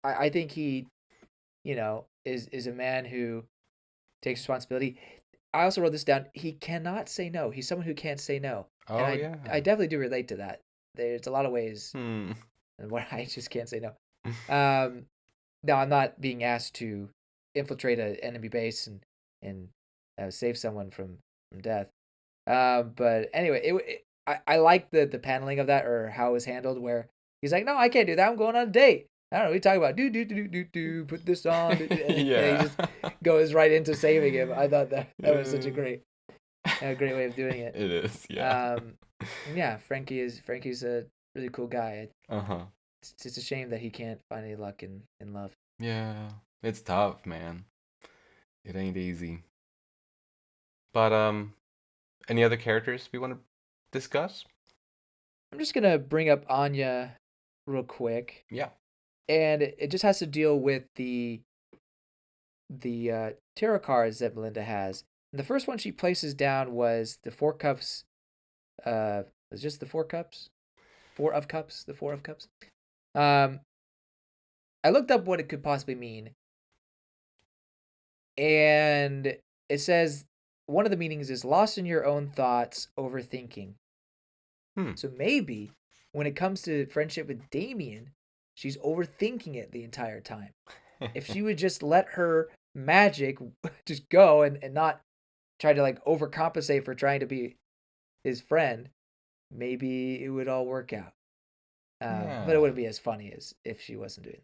I think he is a man who takes responsibility. I also wrote this down. He cannot say no. He's someone who can't say no, and Oh yeah. I definitely do relate to that. There's a lot of ways Hmm. where I just can't say no. Um, no, I'm not being asked to infiltrate an enemy base and save someone from death. But anyway, I like the paneling of that, or how it was handled, where he's like, "No, I can't do that. I'm going on a date." I don't know. We talk about do put this on, and he Yeah. just goes right into saving him. I thought that was such Uh, a great way of doing it. it is, yeah. Um, yeah, Frankie's a really cool guy. Uh-huh. It's just a shame that he can't find any luck in love. Yeah. It's tough, man. It ain't easy. But any other characters we want to discuss? I'm just gonna bring up Anya real quick, Yeah. and it just has to deal with the tarot cards that Melinda has. And the first one she places down was the Four Cups. Was just the Four Cups, Four of Cups, the Four of Cups. Um, I looked up what it could possibly mean, and it says one of the meanings is lost in your own thoughts, overthinking. Hmm. So maybe when it comes to friendship with Damien, she's overthinking it the entire time. If she would just let her magic just go and not try to like overcompensate for trying to be his friend, maybe it would all work out. But it Yeah. wouldn't be as funny as if she wasn't doing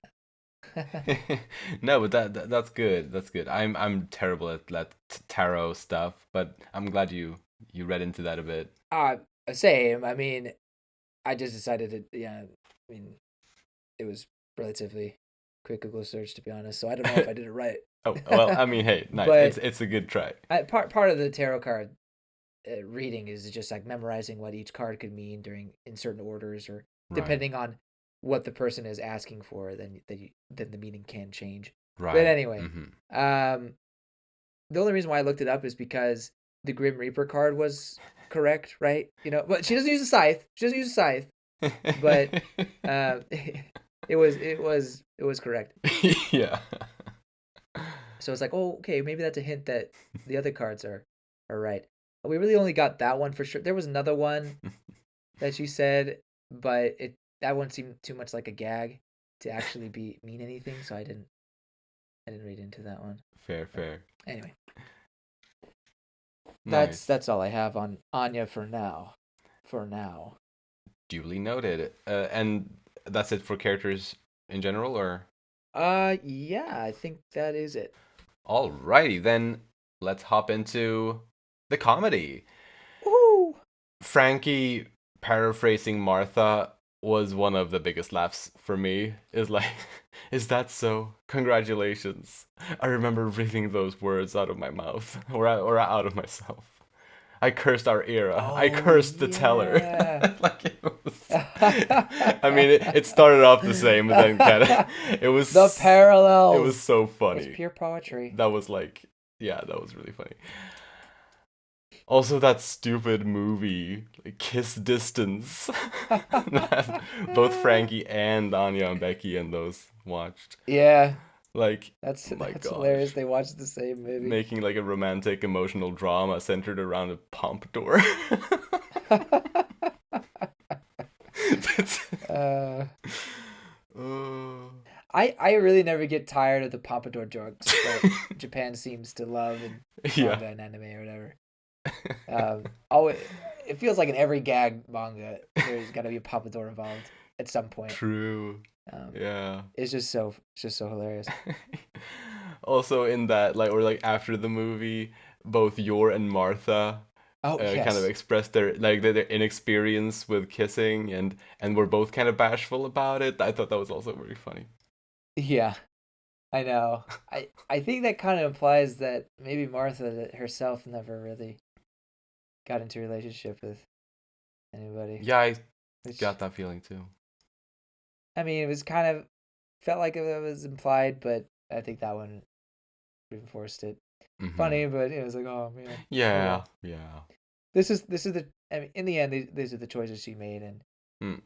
that. No, but that's good. That's good. I'm terrible at that tarot stuff, but I'm glad you read into that a bit. uh, Same. I mean, I just decided to, yeah, I mean, it was relatively quick Google search, to be honest. So I don't know if I did it right. Oh, well, I mean, hey, nice. But It's a good try. part of the tarot card reading is just like memorizing what each card could mean in certain orders, or Right. depending on what the person is asking for, then the meaning can change. Right. But anyway, Mm-hmm. the only reason why I looked it up is because the Grim Reaper card was correct, right? But she doesn't use a scythe. She doesn't use a scythe. But it was correct. Yeah. So it's like, oh, okay, maybe that's a hint that the other cards are right. We really only got that one for sure. There was another one that she said, but that one seemed too much like a gag to actually mean anything, so I didn't read into that one. Fair. Anyway. Nice. That's all I have on Anya for now. Duly noted. And that's it for characters in general, or? Yeah, I think that is it. Alrighty, then let's hop into the comedy. Woo! Frankie paraphrasing Martha was one of the biggest laughs for me. Is like, is that so? Congratulations. I remember reading those words out of my mouth or out of myself. I cursed our era. I cursed the teller. Like it was. I mean, it started off the same, but then kind of it was the parallels. It was so funny. It's pure poetry. That was like, yeah, that was really funny. Also, that stupid movie, like Kiss Distance, that both Frankie and Anya and Becky and those watched. Yeah. Like, that's hilarious. They watched the same movie. Making like a romantic, emotional drama centered around a pompadour. I really never get tired of the pompadour jokes that Japan seems to love in manga and anime or whatever. It feels like in every gag manga, there's got to be a pompadour involved at some point. True. Yeah. It's just so hilarious. Also in that, like, or like after the movie, both Yor and Martha yes. kind of expressed their inexperience with kissing and were both kind of bashful about it. I thought that was also very funny. Yeah, I know. I think that kind of implies that maybe Martha herself never really got into a relationship with anybody. Yeah, I got that feeling too. I mean, it was kind of felt like it was implied, but I think that one reinforced it. Mm-hmm. Funny, but it was like, oh man. Yeah. This is the. I mean, in the end, these are the choices she made, and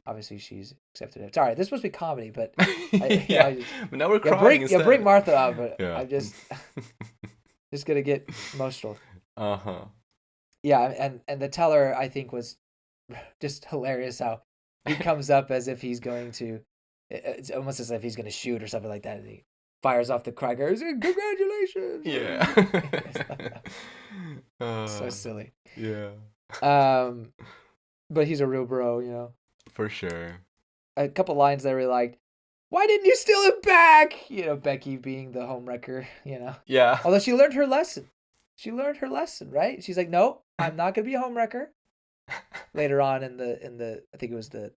obviously she's accepted it. Sorry, this is supposed to be comedy, but but now we're crying instead. Bring Martha up, but I'm just gonna get emotional. Yeah, and the teller I think was just hilarious. How he comes up as if he's going to. It's almost as if he's going to shoot or something like that. And he fires off the cracker. He's like, congratulations! Yeah. So silly. Yeah. But he's a real bro, For sure. A couple lines that I really liked. Why didn't you steal it back? Becky being the homewrecker, Yeah. Although she learned her lesson. Right? She's like, no, I'm not going to be a homewrecker. Later on in the I think it was the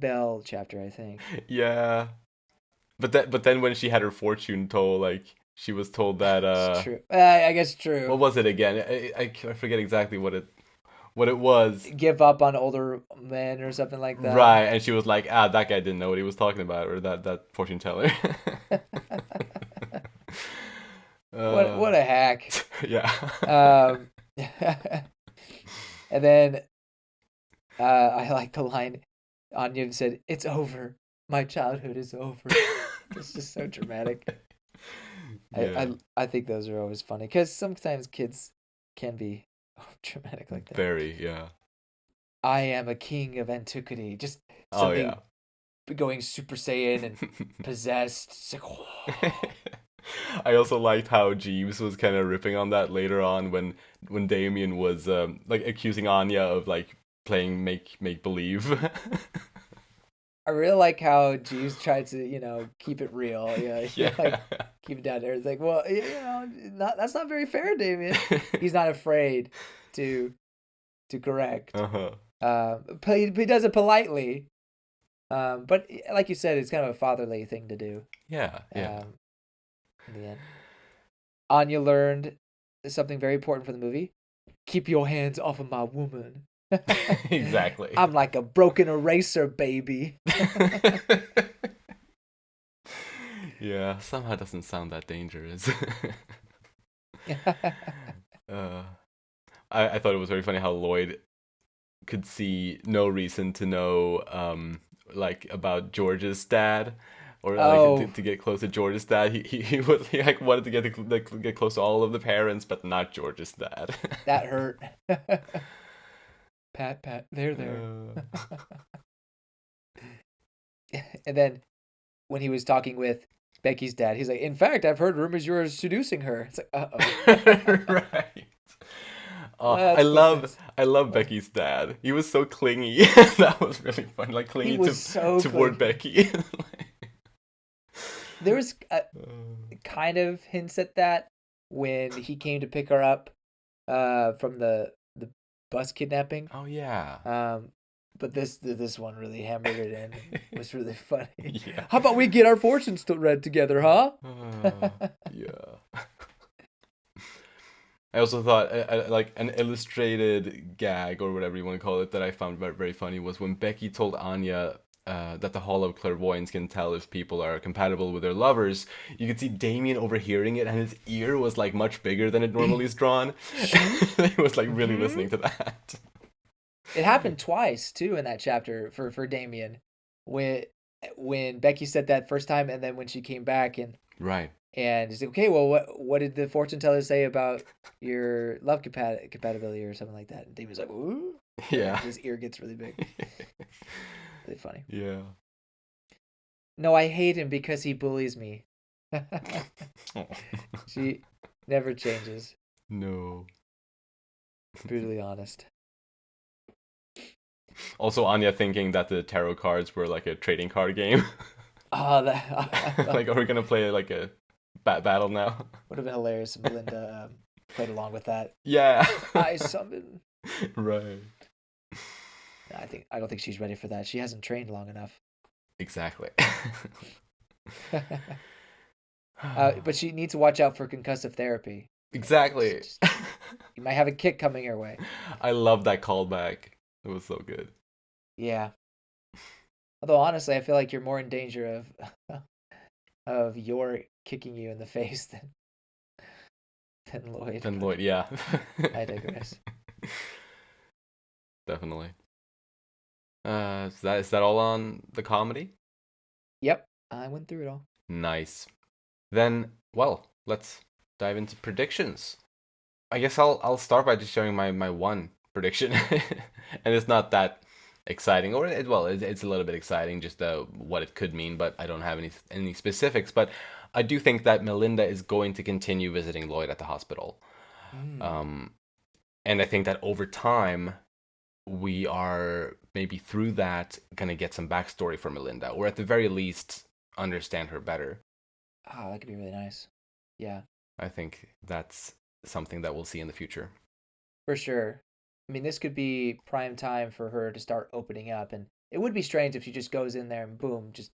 Bell chapter, I think. Yeah, but then when she had her fortune told, like she was told that it's true. I guess true. What was it again? I forget exactly what it was. Give up on older men or something like that. Right, and she was like, that guy didn't know what he was talking about, or that fortune teller. What a hack. Yeah. And then I like the line Anya said, "It's over. My childhood is over." It's just so dramatic. Yeah. I think those are always funny because sometimes kids can be dramatic like that. Very, yeah. I am a king of antiquity. Just something going Super Saiyan and possessed. It's like, oh. I also liked how Jeeves was kind of ripping on that later on when Damien was like accusing Anya of like playing make believe. I really like how Jeeves tried to keep it real. Like, keep it down there. It's like, well, that's not very fair, Damien. He's not afraid to correct. But he does it politely. But like you said, it's kind of a fatherly thing to do. Yeah, yeah. Um, in the end, Anya learned something very important for the movie. Keep your hands off of my woman. Exactly. I'm like a broken eraser, baby. Yeah, somehow doesn't sound that dangerous. uh, I thought it was very funny how Lloyd could see no reason to know like about George's dad, or like Oh, to get close to George's dad. He like wanted to get close to all of the parents, but not George's dad. that hurt. Pat, pat, there. uh, And then when he was talking with Becky's dad, he's like, "In fact, I've heard rumors you're seducing her." It's like, "Uh oh." right. Let's put this. I love Becky's dad. He was so clingy. That was really fun. Like He clingy was so toward clingy. Becky. There was kind of hints at that when he came to pick her up from the bus kidnapping. Oh yeah. Um, but this one really hammered it in. It was really funny. Yeah. How about we get our fortunes read together, huh? Yeah. I also thought like an illustrated gag or whatever you want to call it that I found very, very funny was when Becky told Anya that the Hall of Clairvoyance can tell if people are compatible with their lovers. You could see Damien overhearing it, and his ear was like much bigger than it normally is drawn. He was like really Mm-hmm. listening to that. It happened twice too in that chapter for Damien, when when Becky said that first time, and then when she came back Right. and he's like, okay, well, what did the fortune teller say about your love compatibility or something like that? And Damien's like, ooh, Yeah. his ear gets really big. Really funny. Yeah. No, I hate him because he bullies me. Oh. She never changes. No. Brutally honest. Also, Anya thinking that the tarot cards were like a trading card game. Oh, that Like, are we gonna play like a battle now? would have been hilarious if Melinda played along with that. Yeah. I summon. Right. I don't think she's ready for that. She hasn't trained long enough. Exactly. But she needs to watch out for concussive therapy. Exactly. You might have a kick coming your way. I love that callback. It was so good. Yeah. Although honestly, I feel like you're more in danger of your kicking you in the face than Lloyd. And But Lloyd, yeah. I digress. Definitely. Is that all on the comedy? Yep, I went through it all. Nice. Then, well, let's dive into predictions. I guess I'll start by just sharing my one prediction, and it's not that exciting, or it's a little bit exciting, just what it could mean, but I don't have any specifics. But I do think that Melinda is going to continue visiting Lloyd at the hospital, Mm. um, and I think that over time we are maybe through that gonna get some backstory for Melinda, or at the very least understand her better. Oh, that could be really nice. Yeah, I think that's something that we'll see in the future. for sure. I mean, this could be prime time for her to start opening up, and it would be strange if she just goes in there and boom, just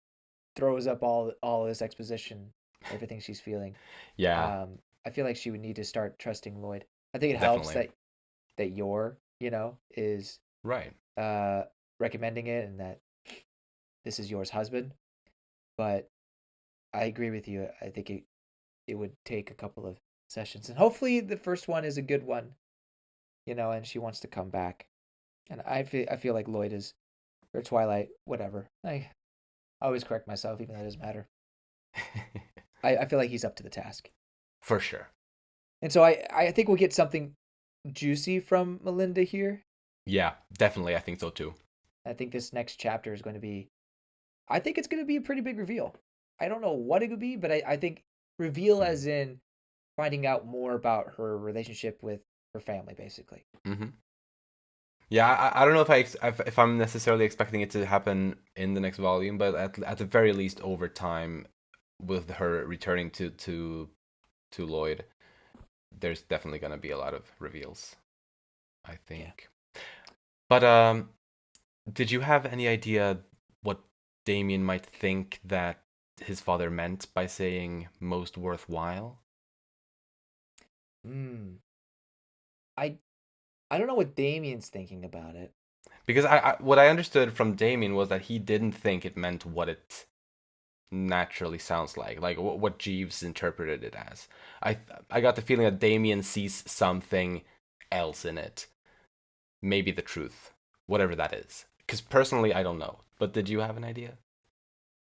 throws up all this exposition, everything she's feeling. Yeah, I feel like she would need to start trusting Lloyd. I think it helps definitely. that Yor, is Right. uh recommending it and that this is Yor's husband. But I agree with you. I think it would take a couple of sessions, and hopefully the first one is a good one, and she wants to come back. And I feel like Lloyd is or Twilight, whatever. I always correct myself, even though it doesn't matter. I feel like he's up to the task. For sure. And so I think we'll get something juicy from Melinda here. Yeah, definitely. I think so too. I think this next chapter is going to be, I think it's going to be a pretty big reveal. I don't know what it could be, but I think reveal Mm-hmm. as in finding out more about her relationship with her family, basically. Mm-hmm. Yeah, I don't know if I'm necessarily expecting it to happen in the next volume, but at the very least over time, with her returning to Lloyd, there's definitely gonna be a lot of reveals, I Yeah. think. But did you have any idea what Damien might think that his father meant by saying most worthwhile? Hmm. I I don't know what Damien's thinking about it. Because I what I understood from Damien was that he didn't think it meant what it naturally sounds like what Jeeves interpreted it as. I got the feeling that Damien sees something else in it, maybe the truth, whatever that is. Because personally, I don't know. But did you have an idea?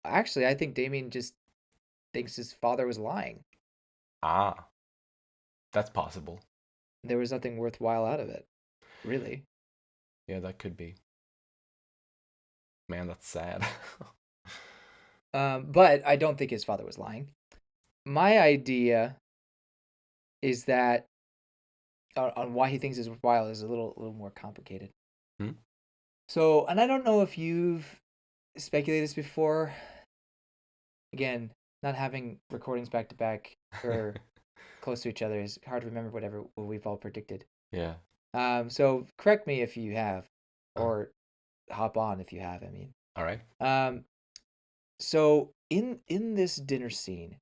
Actually, I think Damien just thinks his father was lying. Ah, that's possible. There was nothing worthwhile out of it, really. Yeah, that could be. Man, that's sad. But I don't think his father was lying. My idea is that on why he thinks it's worthwhile is a little more complicated. Hmm? So, and I don't know if you've speculated this before. Again, not having recordings back to back or close to each other is hard to remember what we've all predicted. Yeah. So correct me if you have, Uh, or hop on if you have. I mean, all right. um, so in this dinner scene,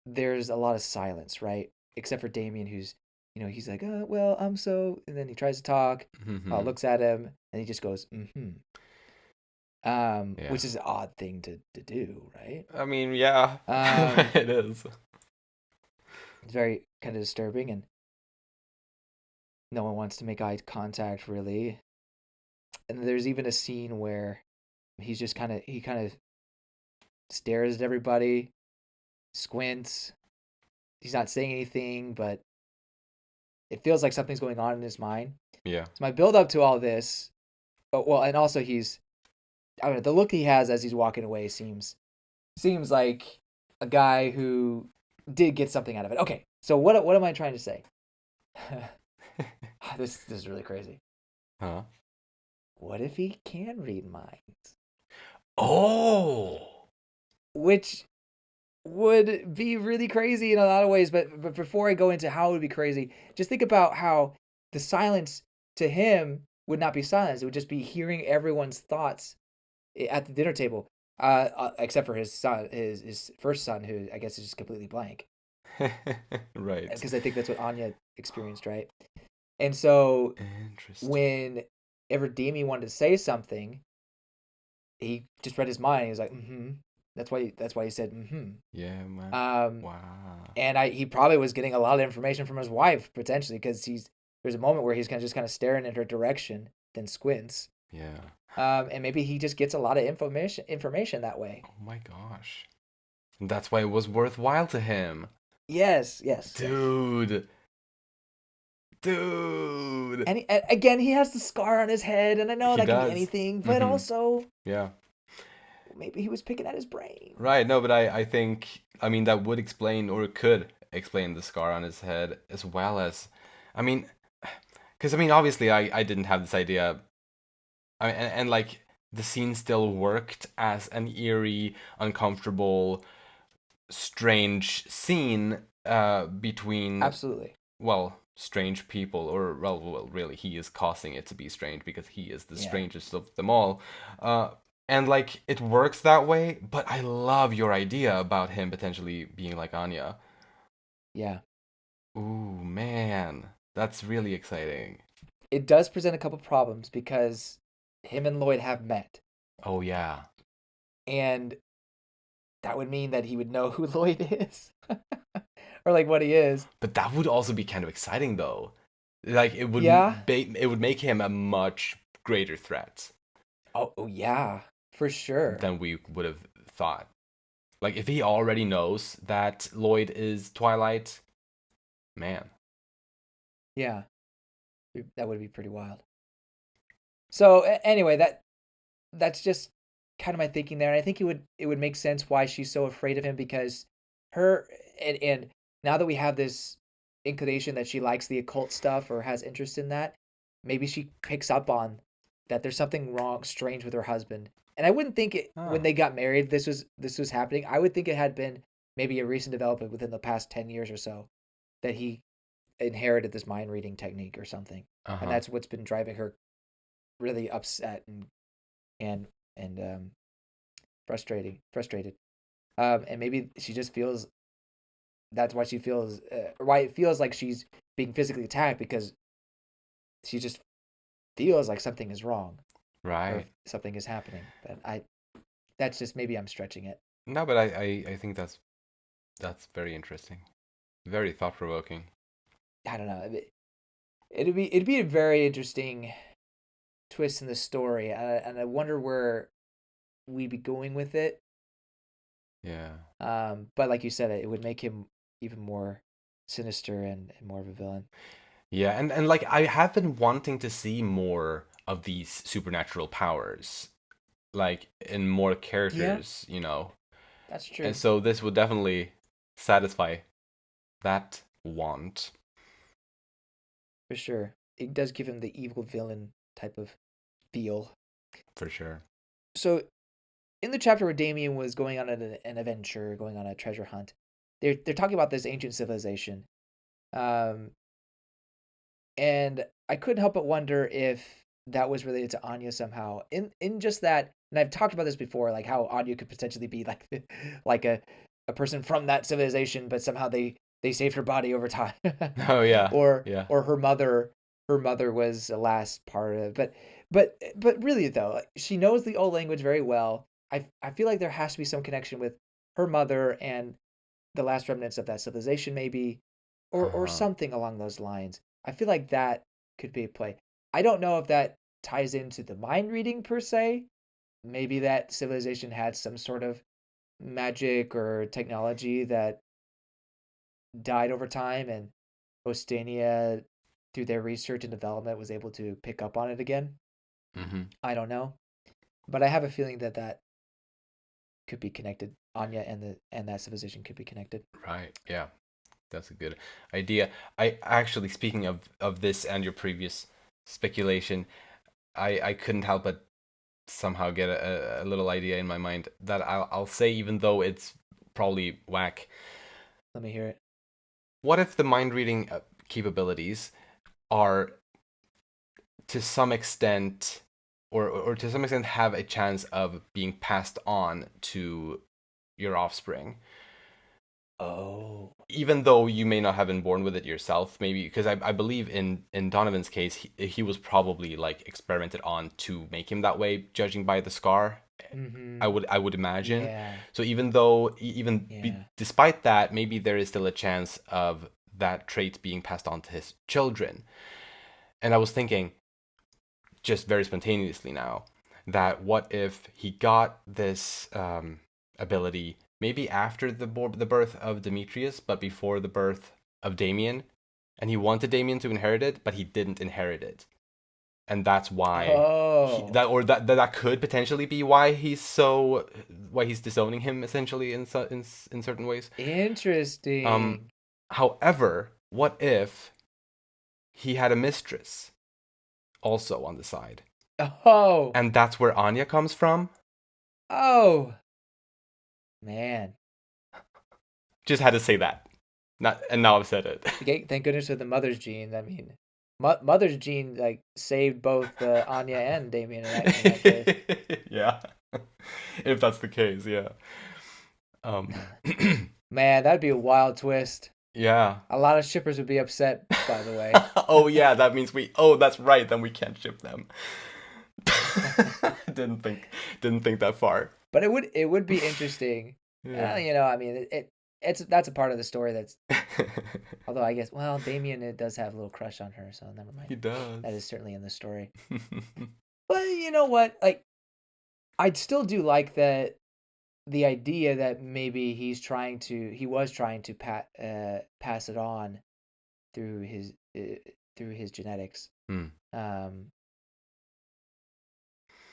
there's a lot of silence, right? Except for Damien, who's he's like, well, I'm so, and then he tries to talk, Mm-hmm. looks at him, and he just goes, mm-hmm. Yeah. Which is an odd thing to do, right? I mean, yeah, Um, it is. it's very kind of disturbing, and no one wants to make eye contact really. And there's even a scene where he kind of stares at everybody, squints. He's not saying anything, but it feels like something's going on in his mind. Yeah. So my build up to all this, well, and also I don't know, the look he has as he's walking away seems like a guy who did get something out of it. Okay, so what am I trying to say? This is really crazy. Huh? What if he can read minds? Oh. Which would be really crazy in a lot of ways. But before I go into how it would be crazy, just think about how the silence to him would not be silence. It would just be hearing everyone's thoughts at the dinner table, except for his son, his first son, who I guess is just completely blank, Right. because I think that's what Anya experienced, right? And so Interesting. whenever Damien wanted to say something, he just read his mind. He was like, "Mm-hmm." That's why he said, "Mm-hmm." Yeah, man. Um, Wow. and he probably was getting a lot of information from his wife potentially, because there's a moment where he's kind of just kind of staring in her direction, then squints. Yeah. And maybe he just gets a lot of information that way. Oh my gosh. That's why it was worthwhile to him. Yes, yes, yes. Dude. Dude. And again, he has the scar on his head, and I know He that can be does. anything, but Mm-hmm. also Yeah. maybe he was picking at his brain. Right. No, but I think, I mean, that would explain, or it could explain the scar on his head, as well as, I mean, because, I mean, obviously, I didn't have this idea. I mean, and like, the scene still worked as an eerie, uncomfortable, strange scene between, Absolutely. well, strange people, or well, really, he is causing it to be strange because he is the Yeah. strangest of them all. Uh, and like it works that way, but I love your idea about him potentially being like Anya. Yeah. Ooh, man, that's really exciting. It does present a couple problems because him and Lloyd have met, Oh yeah, and that would mean that he would know who Lloyd is, or like what he is. but that would also be kind of exciting though. Like Yeah. it would make him a much greater threat Oh yeah, for sure. than we would have thought. Like if he already knows that Lloyd is Twilight, man. Yeah, that would be pretty wild. So anyway, that's just kind of my thinking there, and I think it would make sense why she's so afraid of him, because her and now that we have this inclination that she likes the occult stuff or has interest in that, maybe she picks up on that there's something wrong, strange with her husband. And I wouldn't think it when Huh. they got married this was happening. I would think it had been maybe a recent development within the past 10 years or so, that he inherited this mind reading technique or something. And Uh-huh. that's what's been driving her really upset and and frustrated. And maybe she just feels that's why she feels why it feels like she's being physically attacked, because she just feels like something is wrong or Right. something is happening. But that's just, maybe I'm stretching it. No, but I think that's very interesting. Very thought provoking. I don't know. It'd be a very interesting twist in the story, and I wonder where we'd be going with it. Yeah. But like you said, it would make him even more sinister and more of a villain. Yeah, and like I have been wanting to see more of these supernatural powers, like in more Yeah, characters, you know. that's And true. so this would definitely satisfy that want, For sure. It does give him the evil villain type of feel. for sure. So in the chapter where Damien was going on an adventure, going on a treasure hunt, they're talking about this ancient civilization. Um, and I couldn't help but wonder if that was related to Anya somehow. In just that, and I've talked about this before, like how Anya could potentially be like like a person from that civilization, but somehow they saved her body over time, Oh yeah. or Yeah. her mother was the last part of it. But really though, like, she knows the old language very well. I feel like there has to be some connection with her mother and the last remnants of that civilization, maybe, or Uh-huh. something along those lines. I feel like that could be a play. I don't know if that ties into the mind reading per se. Maybe that civilization had some sort of magic or technology that died over time, and Ostania, through their research and development, was able to pick up on it again. Mm-hmm. I don't know, but I have a feeling that that could be connected. Anya and that civilization could be connected. Right. Yeah. That's a good idea. I actually, speaking of this and your previous speculation, I couldn't help but somehow get a little idea in my mind that I'll say, even though it's probably whack. Let me hear it. What if the mind reading capabilities are to some extent, or to some extent have a chance of being passed on to your offspring, Oh. even though you may not have been born with it yourself? Maybe because I believe in Donovan's case, he was probably like experimented on to make him that way, judging by the scar. Mm-hmm. I would imagine. Yeah. So even though Yeah. despite that, maybe there is still a chance of that trait being passed on to his children. And I was thinking, just very spontaneously now, that what if he got this ability maybe after the birth of Demetrius, but before the birth of Damien, and he wanted Damien to inherit it, but he didn't inherit it, and that's why Oh. that could potentially be why he's disowning him essentially in certain ways. Um, Interesting. however, what if he had a mistress also on the side? Oh. And that's where Anya comes from. Oh. Man. Just had to say that. Not, and now I've said it. Okay, thank goodness for the mother's gene. I mean, mother's gene like saved both Anya and Damien in that case. Yeah. If that's the case, yeah. Um Man, that'd be a wild twist. yeah. A lot of shippers would be upset, by the way. Oh yeah, that means that's right, then we can't ship them. didn't think didn't think that far. But it would be interesting. Yeah. I mean, that's a part of the story that's. Although I guess, well, Damien it does have a little crush on her, so never mind. He does. That is certainly in the story. But you know what? Like, I'd still do like that. The idea that maybe he was trying to pass it on through his genetics. Hmm. Um,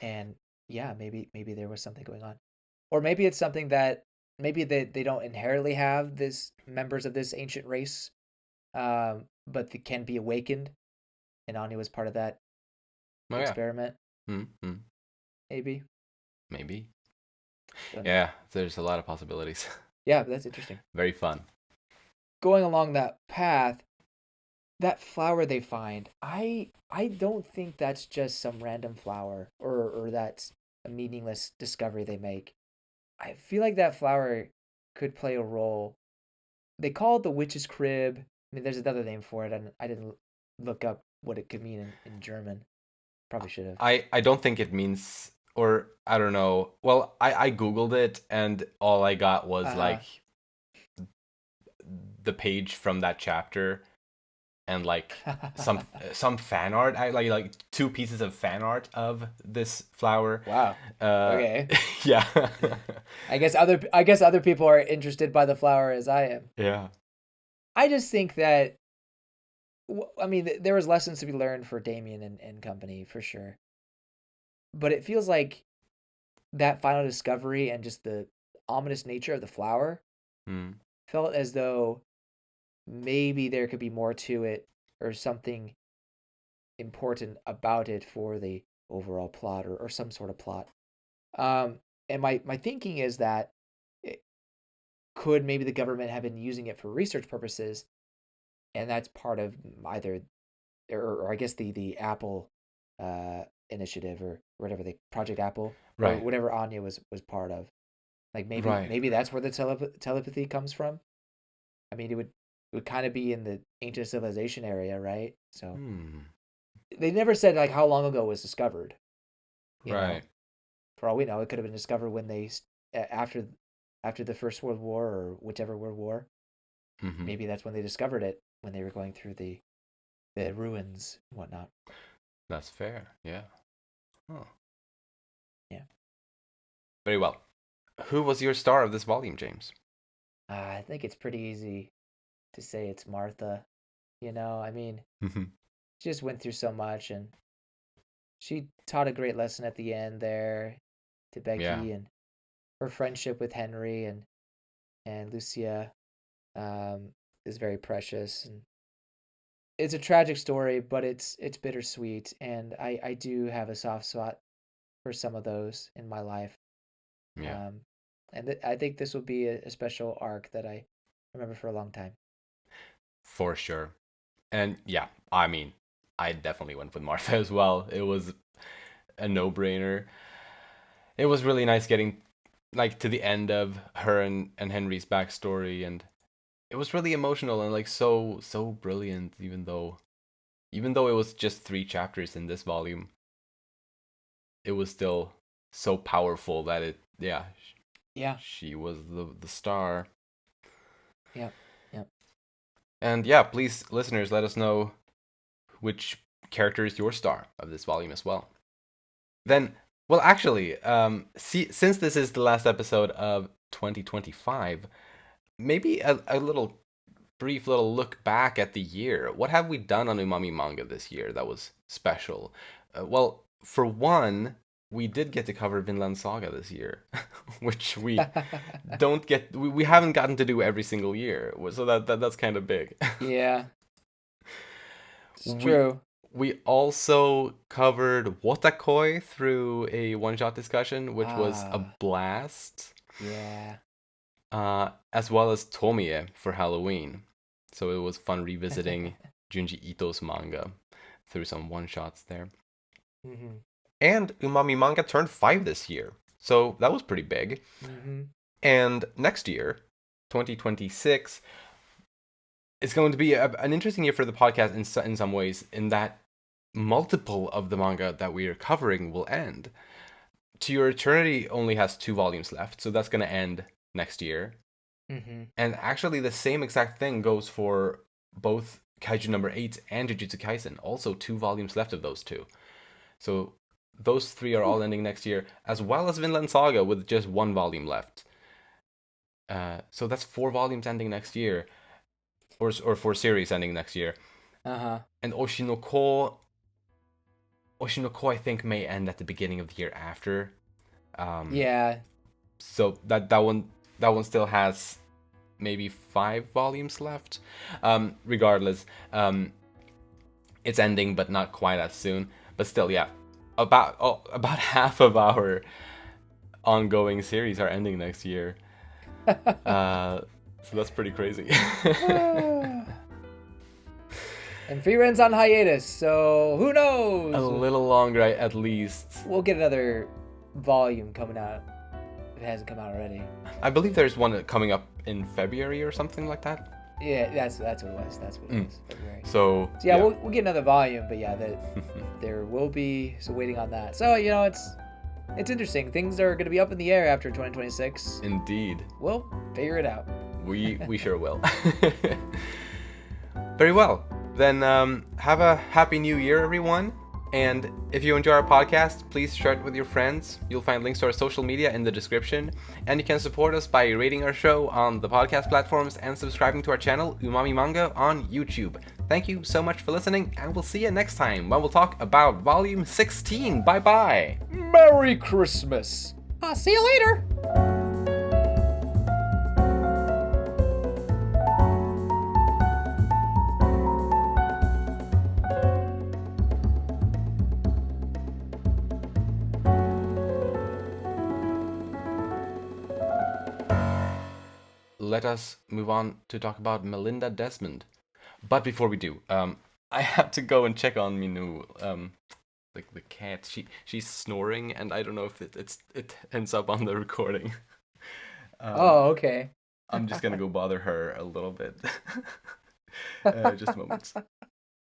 and yeah, maybe there was something going on, or maybe it's something that maybe they don't inherently have this members of this ancient race, but they can be awakened, and Ani was part of that Oh yeah. experiment. Hmm. Hmm. Maybe. Maybe. Don't know. Yeah, there's a lot of possibilities. Yeah, but that's interesting. Very fun. Going along that path, that flower they find, I don't think that's just some random flower, or that's a meaningless discovery they make. I feel like that flower could play a role. They call it the witch's crib. I mean, there's another name for it, and I didn't look up what it could mean in German. Probably should have. I don't think it means, or I don't know. Well, I googled it, and all I got was Uh like the page from that chapter, and like huh. some fan art. I like two pieces of fan art of this flower. Wow. Uh, Okay. yeah, I guess other people are interested by the flower as I am. yeah. I just think that I mean there was lessons to be learned for Damien and company for sure. But it feels like that final discovery and just the ominous nature of the flower Hmm. felt as though maybe there could be more to it or something important about it for the overall plot or some sort of plot. And my thinking is that it, could maybe the government have been using it for research purposes, and that's part of either, or I guess the Apple initiative or whatever the Project Apple or Right, whatever Anya was part of. Like right. maybe that's where the telepathy comes from. I mean, it would kind of be in the ancient civilization area, right? So Hmm. they never said like how long ago it was discovered. You know, Right. for all we know, it could have been discovered when after the First World War or whichever World War. Mm-hmm. Maybe that's when they discovered it when they were going through the ruins and whatnot. That's fair. Yeah. Oh. Yeah, Very well. Who was your star of this volume, James? I think it's pretty easy to say it's Martha. I mean, Mm-hmm. she just went through so much, and she taught a great lesson at the end there to Yeah. Becky, and her friendship with Henry and Lucia um, is very precious, and it's a tragic story, but it's bittersweet, and I do have a soft spot for some of those in my life. Yeah. Um, and I think this will be a special arc that I remember for a long time. For sure. And yeah, I mean, I definitely went with Martha as well. It was a no-brainer. It was really nice getting like to the end of her and Henry's backstory, and it was really emotional and like so brilliant, even though it was just 3 chapters in this volume, it was still so powerful that it, yeah, Yeah, she was the star. yeah, yeah. And yeah, please, listeners, let us know which character is your star of this volume as well. Then, well, actually, since this is the last episode of 2025, maybe a little brief little look back at the year. What have we done on Umami Manga this year that was special? Well, for one, we did get to cover Vinland Saga this year, which we don't get. We haven't gotten to do every single year, so that's kind of big. Yeah, it's we true. we also covered Wotakoi through a one-shot discussion, which was a Ah, blast, yeah. as well as Tomie for Halloween. So it was fun revisiting Junji Ito's manga through some one-shots there. Mm-hmm. And Umami Manga turned 5 this year, so that was pretty big. Mm-hmm. And next year, 2026, it's going to be an interesting year for the podcast in some ways, in that multiple of the manga that we are covering will end. To Your Eternity only has 2 volumes left, so that's going to end next year. Mm-hmm. And actually, the same exact thing goes for both Kaiju number 8 and Jujutsu Kaisen. Also, 2 volumes left of those two. So those 3 are all ending next year, as well as Vinland Saga with just 1 volume left. So that's 4 volumes ending next year, or 4 series ending next year. Uh-huh. And Oshinoko, I think, may end at the beginning of the year after. Um, Yeah. so that one still has maybe 5 volumes left. Regardless, it's ending, but not quite as soon. But still, yeah, about half of our ongoing series are ending next year. So that's pretty crazy. And free runs on hiatus, so who A knows? little longer, at least. We'll get another volume coming out it hasn't come out already. I believe there's one coming up in February or something like that. Yeah, that's what it was. That's what it was. February. So yeah, we'll get another volume, but yeah, there will be. So waiting on that. So it's interesting. Things are going to be up in the air after 2026. Indeed. We'll figure it out. We sure will. Very well. Then have a happy new year, everyone. And if you enjoy our podcast, please share it with your friends. You'll find links to our social media in the description. And you can support us by rating our show on the podcast platforms and subscribing to our channel, Umami Manga, on YouTube. Thank you so much for listening, and we'll see you next time when we'll talk about Volume 16. Bye-bye! Merry Christmas! I'll see you later! Let us move on to talk about Melinda Desmond. But before we do, I have to go and check on Minou. The cat. She's snoring, and I don't know if it ends up on the recording. Okay. I'm just gonna go bother her a little bit. Just moments.